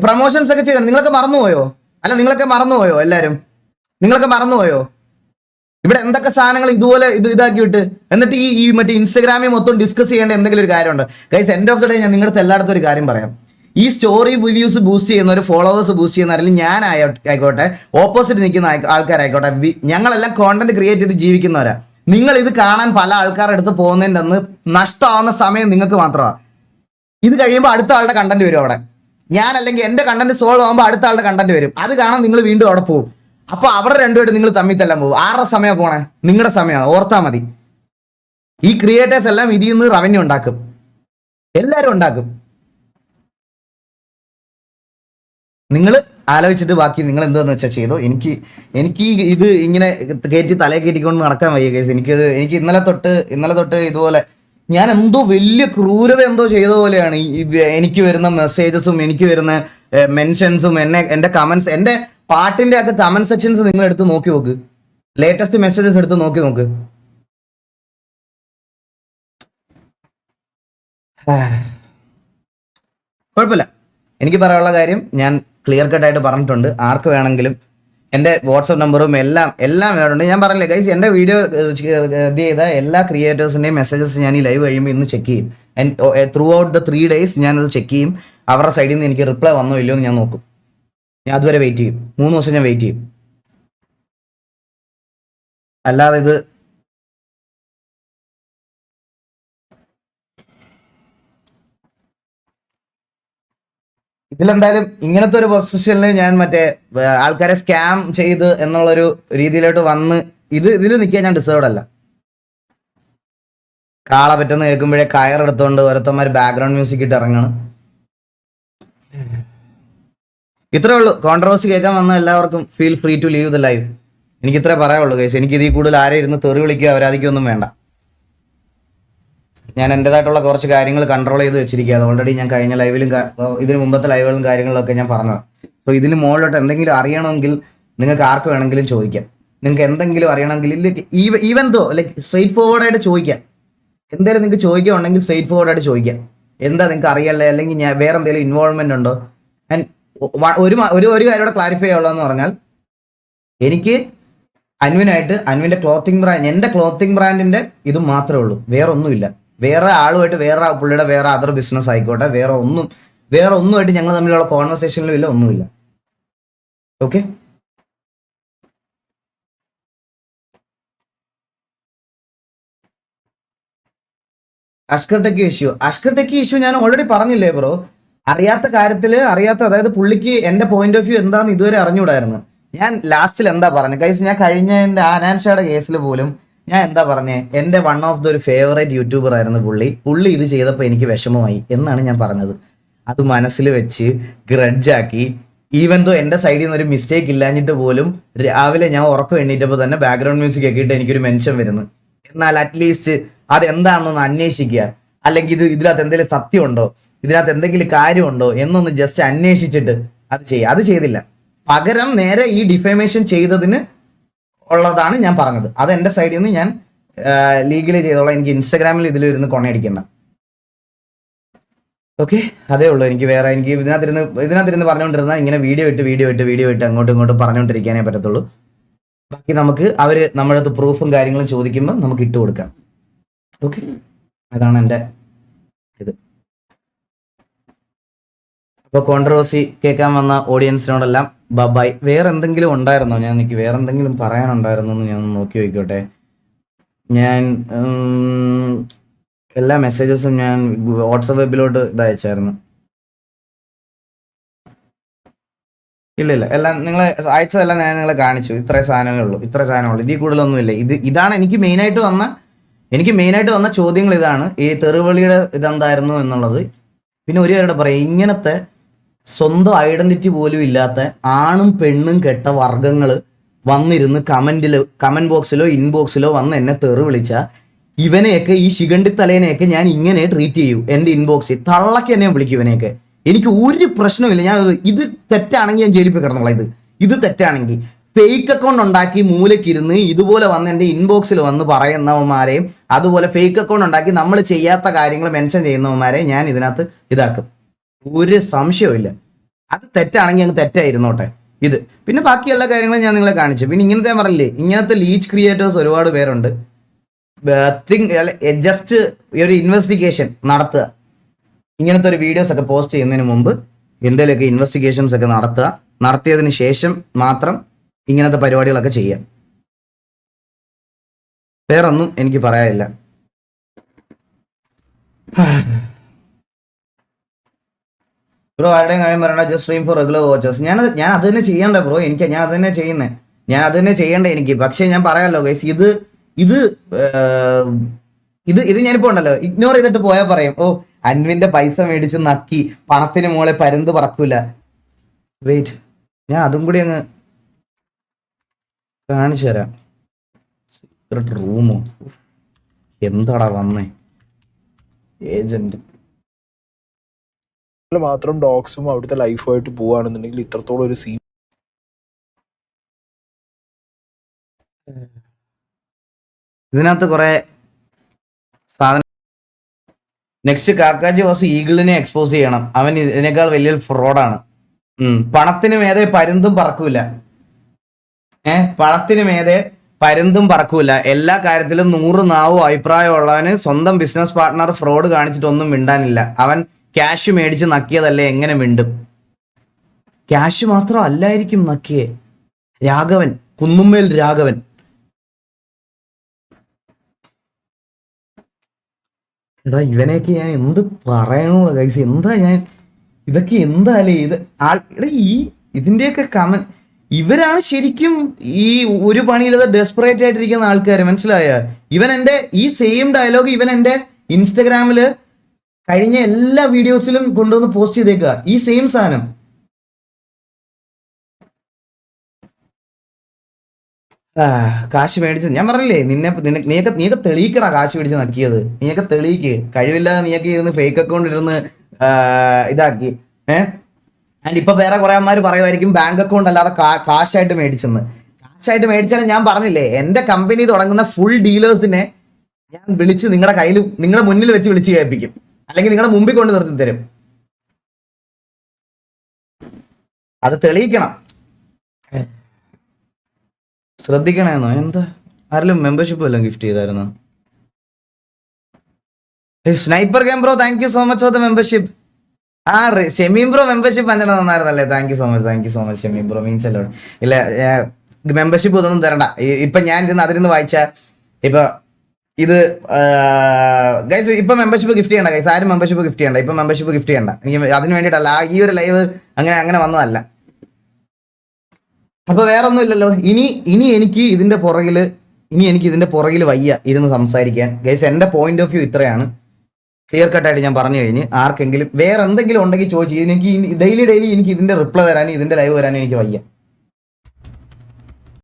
പ്രൊമോഷൻസ് ഒക്കെ ചെയ്യണം. നിങ്ങളൊക്കെ മറന്നുപോയോ? എല്ലാരും നിങ്ങളൊക്കെ മറന്നുപോയോ? ഇവിടെ എന്തൊക്കെ സാധനങ്ങൾ ഇതുപോലെ ഇതാക്കിയിട്ട് എന്നിട്ട് ഈ മറ്റേ ഇൻസ്റ്റാഗ്രാമിൽ മൊത്തം ഡിസ്കസ് ചെയ്യേണ്ട എന്തെങ്കിലും ഒരു കാര്യമുണ്ട്. Guys, end of the day ഞാൻ നിങ്ങളുടെ എല്ലായിടത്തും ഒരു കാര്യം പറയാം. ഈ സ്റ്റോറി റിവ്യൂസ് ബൂസ്റ്റ് ചെയ്യുന്നവർ, ഫോളോവേഴ്സ് ബൂസ്റ്റ് ചെയ്യുന്നവരിൽ ഞാൻ ആയിക്കോട്ടെ, ഓപ്പോസിറ്റ് നിൽക്കുന്ന ആൾക്കാരായിക്കോട്ടെ, ഞങ്ങളെല്ലാം കോണ്ടന്റ് ക്രിയേറ്റ് ചെയ്ത് ജീവിക്കുന്നവരാ. നിങ്ങൾ ഇത് കാണാൻ പല ആൾക്കാരുടെ അടുത്ത് പോകുന്നതിൻ്റെ അന്ന് നഷ്ടമാവുന്ന സമയം നിങ്ങൾക്ക് മാത്രമാണ്. ഇത് കഴിയുമ്പോൾ അടുത്ത ആളുടെ കണ്ടന്റ് വരും അവിടെ. ഞാൻ അല്ലെങ്കിൽ എൻ്റെ കണ്ടന്റ് സോൾവ് ആകുമ്പോൾ അടുത്ത ആളുടെ കണ്ടന്റ് വരും. അത് കാണാൻ നിങ്ങൾ വീണ്ടും അവിടെ പോകും. അപ്പൊ അവരുടെ രണ്ടുപേരും നിങ്ങൾ തമ്മിൽ തല്ലാൻ പോകും. ആരുടെ സമയം പോണേ? നിങ്ങളുടെ സമയമാണ്. ഓർത്താ മതി. ഈ ക്രിയേറ്റേഴ്സ് എല്ലാം ഇതിൽ നിന്ന് റവന്യൂ ഉണ്ടാക്കും. എല്ലാവരും ഉണ്ടാക്കും. നിങ്ങൾ ആലോചിച്ചിട്ട് ബാക്കി നിങ്ങൾ എന്താന്ന് വെച്ചാൽ ചെയ്തോ. എനിക്ക് ഇത് ഇങ്ങനെ കയറ്റി തലയെ കയറ്റിക്കൊണ്ട് നടക്കാൻ വയ്യ കേസ്. എനിക്ക് ഇന്നലെ തൊട്ട് ഇതുപോലെ ഞാൻ എന്തോ വലിയ ക്രൂരത എന്തോ ചെയ്ത പോലെയാണ് എനിക്ക് വരുന്ന മെസ്സേജസും എനിക്ക് വരുന്ന മെൻഷൻസും എൻ്റെ കമന്റ്സ്, എൻ്റെ പാട്ടിന്റെ അകത്ത് കമന്റ് സെക്ഷൻസ് നിങ്ങൾ എടുത്ത് നോക്കി നോക്ക്. ലേറ്റസ്റ്റ് മെസ്സേജസ് എടുത്ത് നോക്കി നോക്ക്. കുഴപ്പമില്ല. എനിക്ക് പറയാനുള്ള കാര്യം ഞാൻ ക്ലിയർ കട്ടായിട്ട് പറഞ്ഞിട്ടുണ്ട്. ആർക്ക് വേണമെങ്കിലും എൻ്റെ വാട്സപ്പ് നമ്പറും എല്ലാം വേണമുണ്ട്. ഞാൻ പറഞ്ഞില്ലേ ഗൈസ്, എൻ്റെ വീഡിയോ ഇത് ചെയ്ത എല്ലാ ക്രിയേറ്റേഴ്സിൻ്റെയും മെസ്സേജസ് ഞാൻ ഈ ലൈവ് കഴിയുമ്പോൾ ഇന്ന് ചെക്ക് ചെയ്യും. ത്രൂ ഔട്ട് ദ 3 days ഞാനത് ചെക്ക് ചെയ്യും. അവരുടെ സൈഡിൽ നിന്ന് എനിക്ക് റിപ്ലൈ വന്നോ ഇല്ലയോ എന്ന് ഞാൻ നോക്കും. ഞാൻ അതുവരെ വെയിറ്റ് ചെയ്യും. 3 ദിവസം ഞാൻ വെയിറ്റ് ചെയ്യും. അല്ലാതെ ഇതിലെന്തായാലും ഇങ്ങനത്തെ ഒരു പൊസിഷനിൽ ഞാൻ മറ്റേ ആൾക്കാരെ സ്കാം ചെയ്ത് എന്നുള്ളൊരു രീതിയിലോട്ട് വന്ന് ഇതിൽ നിൽക്കാൻ ഞാൻ ഡിസേർവ്ഡ് അല്ല. കാള പറ്റുന്ന കേൾക്കുമ്പോഴേ കയറെടുത്തോണ്ട് ഓരോരുത്തന്മാർ ബാക്ക്ഗ്രൗണ്ട് മ്യൂസിക് ഇട്ട് ഇറങ്ങണം. ഇത്രേ ഉള്ളൂ. കോൺട്രവേഴ്സി കേൾക്കാൻ വന്ന എല്ലാവർക്കും feel free to leave the live. എനിക്ക് ഇത്രേ പറയാനുള്ളൂ ഗൈസ്. എനിക്ക് ഇതിൽ കൂടുതൽ ആരെ ഇരുന്ന് തെറി വിളിക്കുക അവരാധിക്കൊന്നും വേണ്ട. ഞാൻ എൻ്റെതായിട്ടുള്ള കുറച്ച് കാര്യങ്ങൾ കൺട്രോൾ ചെയ്ത് വെച്ചിരിക്കുക. അത് ഓൾറെഡി ഞാൻ കഴിഞ്ഞ ലൈവിലും ഇതിന് മുമ്പത്തെ ലൈവുകളും കാര്യങ്ങളിലൊക്കെ ഞാൻ പറഞ്ഞത്. സോ ഇതിന് മുകളിലോട്ട് എന്തെങ്കിലും അറിയണമെങ്കിൽ നിങ്ങൾക്ക് ആർക്ക് വേണമെങ്കിലും ചോദിക്കാം. നിങ്ങൾക്ക് എന്തെങ്കിലും അറിയണമെങ്കിൽ ഈവൻ ദോ ലൈക്ക് സ്ട്രെയിറ്റ് ഫോർവേഡായിട്ട് ചോദിക്കാം. എന്തെങ്കിലും നിങ്ങൾക്ക് ചോദിക്കുകയുണ്ടെങ്കിൽ സ്ട്രെയിറ്റ് ഫോർവേഡായിട്ട് ചോദിക്കാം. എന്താ നിങ്ങൾക്ക് അറിയല്ലേ, അല്ലെങ്കിൽ ഞാൻ വേറെ എന്തെങ്കിലും ഇൻവോൾവ്മെന്റ് ഉണ്ടോ? ആൻഡ് ഒരു കാര്യം കൂടെ ക്ലാരിഫൈ ചെയ്യാനുള്ളതെന്ന് പറഞ്ഞാൽ, എനിക്ക് അൻവിൻ്റെ ക്ലോത്തിങ് ബ്രാൻഡ്, എൻ്റെ ക്ലോത്തിങ് ബ്രാൻഡിൻ്റെ ഇത് മാത്രമേ ഉള്ളൂ. വേറെ ഒന്നുമില്ല. വേറെ ആളുമായിട്ട് പുള്ളിയുടെ വേറെ അതർ ബിസിനസ് ആയിക്കോട്ടെ, വേറെ ഒന്നുമായിട്ട് ഞങ്ങൾ തമ്മിലുള്ള കോൺവെർസേഷനിലും ഇല്ല, ഒന്നുമില്ല. ഓക്കെ, അഷ്കർ ടെക്കി ഇഷ്യൂ ഞാൻ ഓൾറെഡി പറഞ്ഞില്ലേ ബ്രോ. അതായത് പുള്ളിക്ക് എൻ്റെ പോയിന്റ് ഓഫ് വ്യൂ എന്താണെന്ന് ഇതുവരെ അറിഞ്ഞുകൂടായിരുന്നു. ഞാൻ ലാസ്റ്റിൽ എന്താ പറഞ്ഞത് ഗൈസ്, ഞാൻ കഴിഞ്ഞ എൻ്റെ ആനാൻഷയുടെ കേസിൽ പോലും ഞാൻ എന്താ പറഞ്ഞേ, എൻ്റെ വൺ ഓഫ് ദ ഒരു ഫേവറേറ്റ് യൂട്യൂബർ ആയിരുന്നു പുള്ളി ഇത് ചെയ്തപ്പോൾ എനിക്ക് വിഷമമായി എന്നാണ് ഞാൻ പറഞ്ഞത്. അത് മനസ്സിൽ വെച്ച് ഗ്രഡ്ജാക്കി, ഈവൻ ദോ എൻ്റെ സൈഡിൽ നിന്ന് ഒരു മിസ്റ്റേക്ക് ഇല്ലാഞ്ഞിട്ട് പോലും രാവിലെ ഞാൻ ഉറക്കം എണ്ണീറ്റപ്പോൾ തന്നെ ബാക്ക്ഗ്രൗണ്ട് മ്യൂസിക് ഒക്കെ ഇട്ട് എനിക്കൊരു മെൻഷൻ വരുന്നു. എന്നാൽ അറ്റ്ലീസ്റ്റ് അതെന്താണെന്നൊന്ന് അന്വേഷിക്കുക, അല്ലെങ്കിൽ ഇതിനകത്ത് എന്തെങ്കിലും സത്യമുണ്ടോ, ഇതിനകത്ത് എന്തെങ്കിലും കാര്യമുണ്ടോ എന്നൊന്ന് ജസ്റ്റ് അന്വേഷിച്ചിട്ട് അത് ചെയ്തില്ല. പകരം നേരെ ഈ ഡിഫേമേഷൻ ചെയ്തതിന് ഉള്ളതാണ് ഞാൻ പറഞ്ഞത്. അത് എൻ്റെ സൈഡിൽ നിന്ന് ഞാൻ ലീഗലി ചെയ്തോളാം. എനിക്ക് ഇൻസ്റ്റാഗ്രാമിൽ ഇതിലിരുന്ന് കൊണയടിക്കണ്ട. ഓക്കെ, അതേ ഉള്ളൂ. എനിക്ക് ഇതിനകത്തിരുന്ന് പറഞ്ഞുകൊണ്ടിരുന്ന ഇങ്ങനെ വീഡിയോ ഇട്ട് അങ്ങോട്ടും ഇങ്ങോട്ടും പറഞ്ഞുകൊണ്ടിരിക്കാനേ പറ്റത്തുള്ളൂ. ബാക്കി നമുക്ക് നമ്മുടെ അടുത്ത് പ്രൂഫും കാര്യങ്ങളും ചോദിക്കുമ്പോൾ നമുക്ക് ഇട്ട് കൊടുക്കാം. ഓക്കെ, അതാണ് എൻ്റെ ഇത്. അപ്പോൾ കോൺട്രവേഴ്സി കേൾക്കാൻ വന്ന ഓഡിയൻസിനോടെല്ലാം ബൈ. വേറെ എന്തെങ്കിലും ഉണ്ടായിരുന്നോ? എനിക്ക് വേറെ എന്തെങ്കിലും പറയാനുണ്ടായിരുന്നോ എന്ന് ഞാൻ നോക്കി നോക്കിക്കോട്ടെ. ഞാൻ എല്ലാ മെസ്സേജസും ഞാൻ വാട്സപ്പ് വെബിലോട്ട് ഇതയച്ചായിരുന്നു. ഇല്ല, എല്ലാം നിങ്ങളെ അയച്ചതെല്ലാം ഞാൻ നിങ്ങളെ കാണിച്ചു. ഇത്രേ സാധനമേ ഉള്ളൂ. ഇതിൽ കൂടുതലൊന്നുമില്ല. ഇതാണ് എനിക്ക് മെയിനായിട്ട് വന്ന ചോദ്യങ്ങൾ. ഇതാണ് ഈ തെറിവിളിയുടെ ഇതെന്തായിരുന്നു എന്നുള്ളത്. പിന്നെ ഒരു കാര്യം പറയാം, ഇങ്ങനത്തെ സ്വന്തം ഐഡന്റിറ്റി പോലും ഇല്ലാത്ത ആണും പെണ്ണും കെട്ട വർഗങ്ങൾ വന്നിരുന്ന് കമന്റ് ബോക്സിലോ ഇൻബോക്സിലോ വന്ന് എന്നെ തെറി വിളിച്ച ഇവനെയൊക്കെ, ഈ ശിഖണ്ഡി തലേനെയൊക്കെ ഞാൻ ഇങ്ങനെ ട്രീറ്റ് ചെയ്യൂ. എൻ്റെ ഇൻബോക്സിൽ തള്ളക്ക് എന്നെ വിളിക്കും. ഇവനെയൊക്കെ എനിക്ക് ഒരു പ്രശ്നമില്ല. ഞാൻ ഇത് തെറ്റാണെങ്കിൽ ഞാൻ ജയിലിൽ പോയി കിടന്നോളാം. ഇത് തെറ്റാണെങ്കിൽ ഫേക്ക് അക്കൗണ്ട് ഉണ്ടാക്കി മൂലക്കിരുന്ന് ഇതുപോലെ വന്ന് എൻ്റെ ഇൻബോക്സിൽ വന്ന് പറയുന്നവന്മാരെയും, അതുപോലെ ഫേക്ക് അക്കൗണ്ട് ഉണ്ടാക്കി നമ്മൾ ചെയ്യാത്ത കാര്യങ്ങൾ മെൻഷൻ ചെയ്യുന്നവന്മാരെ ഞാൻ ഇതിനകത്ത് ഇതാക്കും. ഒരു സംശയവും. അത് തെറ്റാണെങ്കിൽ അങ്ങ് തെറ്റായിരുന്നോട്ടെ. പിന്നെ ബാക്കി എല്ലാ കാര്യങ്ങളും ഞാൻ നിങ്ങളെ കാണിച്ചു. പിന്നെ ഇങ്ങനത്തെ പറഞ്ഞില്ലേ, ഇങ്ങനത്തെ ലീച്ച് ക്രിയേറ്റേഴ്സ് ഒരുപാട് പേരുണ്ട്. ജസ്റ്റ് ഒരു ഇൻവെസ്റ്റിഗേഷൻ നടത്തുക. ഇങ്ങനത്തെ ഒരു വീഡിയോസ് ഒക്കെ പോസ്റ്റ് ചെയ്യുന്നതിന് മുമ്പ് എന്തെങ്കിലുമൊക്കെ ഇൻവെസ്റ്റിഗേഷൻസ് ഒക്കെ നടത്തിയതിന് ശേഷം മാത്രം ഇങ്ങനത്തെ പരിപാടികളൊക്കെ ചെയ്യാം. വേറൊന്നും എനിക്ക് പറയാനില്ല. ബ്രോ ആരുടെയും കാര്യം പറയണ്ട, just stream for regular watchers. ഞാൻ അത് തന്നെ ചെയ്യണ്ട ബ്രോ. ഞാൻ അത് തന്നെ ചെയ്യണ്ടേ എനിക്ക്. പക്ഷേ ഞാൻ പറയാമല്ലോ ഗൈസ്, ഇത് ഞാനിപ്പോ ഉണ്ടല്ലോ ഇഗ്നോർ ചെയ്തിട്ട് പോയാൽ പറയും, ഓ അൻവിന്റെ പൈസ മേടിച്ച് നക്കി പണത്തിന് മോളെ പരുന്ത് പറക്കൂല. വെയിറ്റ്, ഞാൻ അതും കൂടി അങ്ങ് കാണിച്ചു തരാം. സീക്രട്ട് റൂമോ, എന്താടാ വന്നേ ഏജന്റ്. മാത്രം ഡോഗ്സും അവിടുത്തെ ലൈഫായിട്ട് പോവുകയാണെന്നുണ്ടെങ്കിൽ ഇത്രത്തോളം ഒരു സീൻ ഇതിനകത്ത് കുറെ സാധനം. നെക്സ്റ്റ് കാക്കാജി വാസു ഈഗിളിനെ എക്സ്പോസ് ചെയ്യണം. അവൻ ഇതിനേക്കാൾ വലിയൊരു ഫ്രോഡാണ്. പണത്തിന് മേതെ പരുന്തും പറക്കൂല. പണത്തിന് മേതെ പരുന്തും പറക്കൂല. എല്ലാ കാര്യത്തിലും 100 നാവും അഭിപ്രായമുള്ളവന് സ്വന്തം ബിസിനസ് പാർട്ട്ണർ ഫ്രോഡ് കാണിച്ചിട്ടൊന്നും മിണ്ടാനില്ല. അവൻ ക്യാഷ് മേടിച്ച് നക്കിയതല്ലേ, എങ്ങനെ മിണ്ടും? ക്യാഷ് മാത്രം അല്ലായിരിക്കും നക്കിയേ. രാഘവൻ, കുന്നുമ്മേൽ രാഘവൻ. എടാ ഇവനെയൊക്കെ ഞാൻ എന്ത് പറയണോ ഗൈസ്, എന്താ ഞാൻ ഇതൊക്കെ എന്താലേ ഇത് എടാ ഇതിന്റെയൊക്കെ ഇവരാണ് ശരിക്കും ഈ ഒരു പണിയില്ലാതെ ഡെസ്പറേറ്റ് ആയിട്ടിരിക്കുന്ന ആൾക്കാർ, മനസ്സിലായ? ഇവൻ എൻ്റെ ഈ സെയിം ഡയലോഗ് ഇവൻ എൻ്റെ ഇൻസ്റ്റഗ്രാമില് കഴിഞ്ഞ എല്ലാ വീഡിയോസിലും കൊണ്ടുവന്ന് പോസ്റ്റ് ചെയ്തേക്കുക, ഈ സെയിം സാധനം. കാശ് മേടിച്ച് ഞാൻ പറഞ്ഞില്ലേ, നീയൊക്കെ തെളിയിക്കടാ കാശ് മേടിച്ച് നക്കിയത്. നീയൊക്കെ തെളിയിക്ക്. കഴിവില്ലാതെ നീയൊക്കെ ഇരുന്ന് ഫേക്ക് അക്കൗണ്ട് ഇരുന്ന് ഇതാക്കി. ആൻഡ് ഇപ്പൊ വേറെ കുറെ അമ്മമാര് പറയുമായിരിക്കും ബാങ്ക് അക്കൗണ്ട് അല്ലാതെ കാശായിട്ട് മേടിച്ചെന്ന്. കാശായിട്ട് മേടിച്ചാലും ഞാൻ പറഞ്ഞില്ലേ, എന്റെ കമ്പനി തുടങ്ങുന്ന ഫുൾ ഡീലേഴ്സിനെ ഞാൻ വിളിച്ച് നിങ്ങളുടെ കയ്യിൽ, നിങ്ങളുടെ മുന്നിൽ വെച്ച് വിളിച്ച് കേൾപ്പിക്കും, അല്ലെങ്കിൽ നിങ്ങളുടെ മുമ്പിൽ കൊണ്ട് നിർത്തി തരും. അത് തെളിയിക്കണം. ശ്രദ്ധിക്കണേന്നോ? എന്താ ആരെങ്കിലും മെമ്പർഷിപ്പ് വല്ലതും ഗിഫ്റ്റ് ചെയ്തായിരുന്നോ? Sniper game bro, thank you so much for the membership. Shameem bro membership അഞ്ചെണ്ണം തന്നായിരുന്നല്ലേ? Thank you so much Shameem bro, means അല്ലോ. ഇല്ല മെമ്പർഷിപ്പ് ഇതൊന്നും തരണ്ട. ഇപ്പൊ ഞാൻ അതിരുന്ന് വായിച്ച ഇപ്പൊ ഇത് ഗൈസ്, ഇപ്പൊ മെമ്പർഷിപ്പ് ഗിഫ്റ്റ് ചെയ്യണ്ട ഗൈസ്, ആരും മെമ്പർഷിപ്പ് ഗിഫ്റ്റ് ചെയ്യണ്ട. ഇപ്പൊ മെമ്പർഷിപ്പ് ഗിഫ്റ്റ് ചെയ്യണ്ട. അതിന് വേണ്ടിയിട്ടല്ല, ഈ ഒരു ലൈവ് അങ്ങനെ വന്നതല്ല. അപ്പൊ വേറെ ഒന്നും ഇല്ലല്ലോ. ഇനി എനിക്ക് ഇതിന്റെ പുറകില് വയ്യ ഇരുന്ന് സംസാരിക്കാൻ ഗൈസ്. എന്റെ പോയിന്റ് ഓഫ് വ്യൂ ഇത്രയാണ്. ക്ലിയർ കട്ടായിട്ട് ഞാൻ പറഞ്ഞു കഴിഞ്ഞ്, ആർക്കെങ്കിലും വേറെ എന്തെങ്കിലും ഉണ്ടെങ്കിൽ ചോദിച്ചു. എനിക്ക് ഡെയിലി എനിക്ക് ഇതിന്റെ റിപ്ലൈ തരാനും ഇതിന്റെ ലൈവ് വരാനും എനിക്ക് വയ്യ.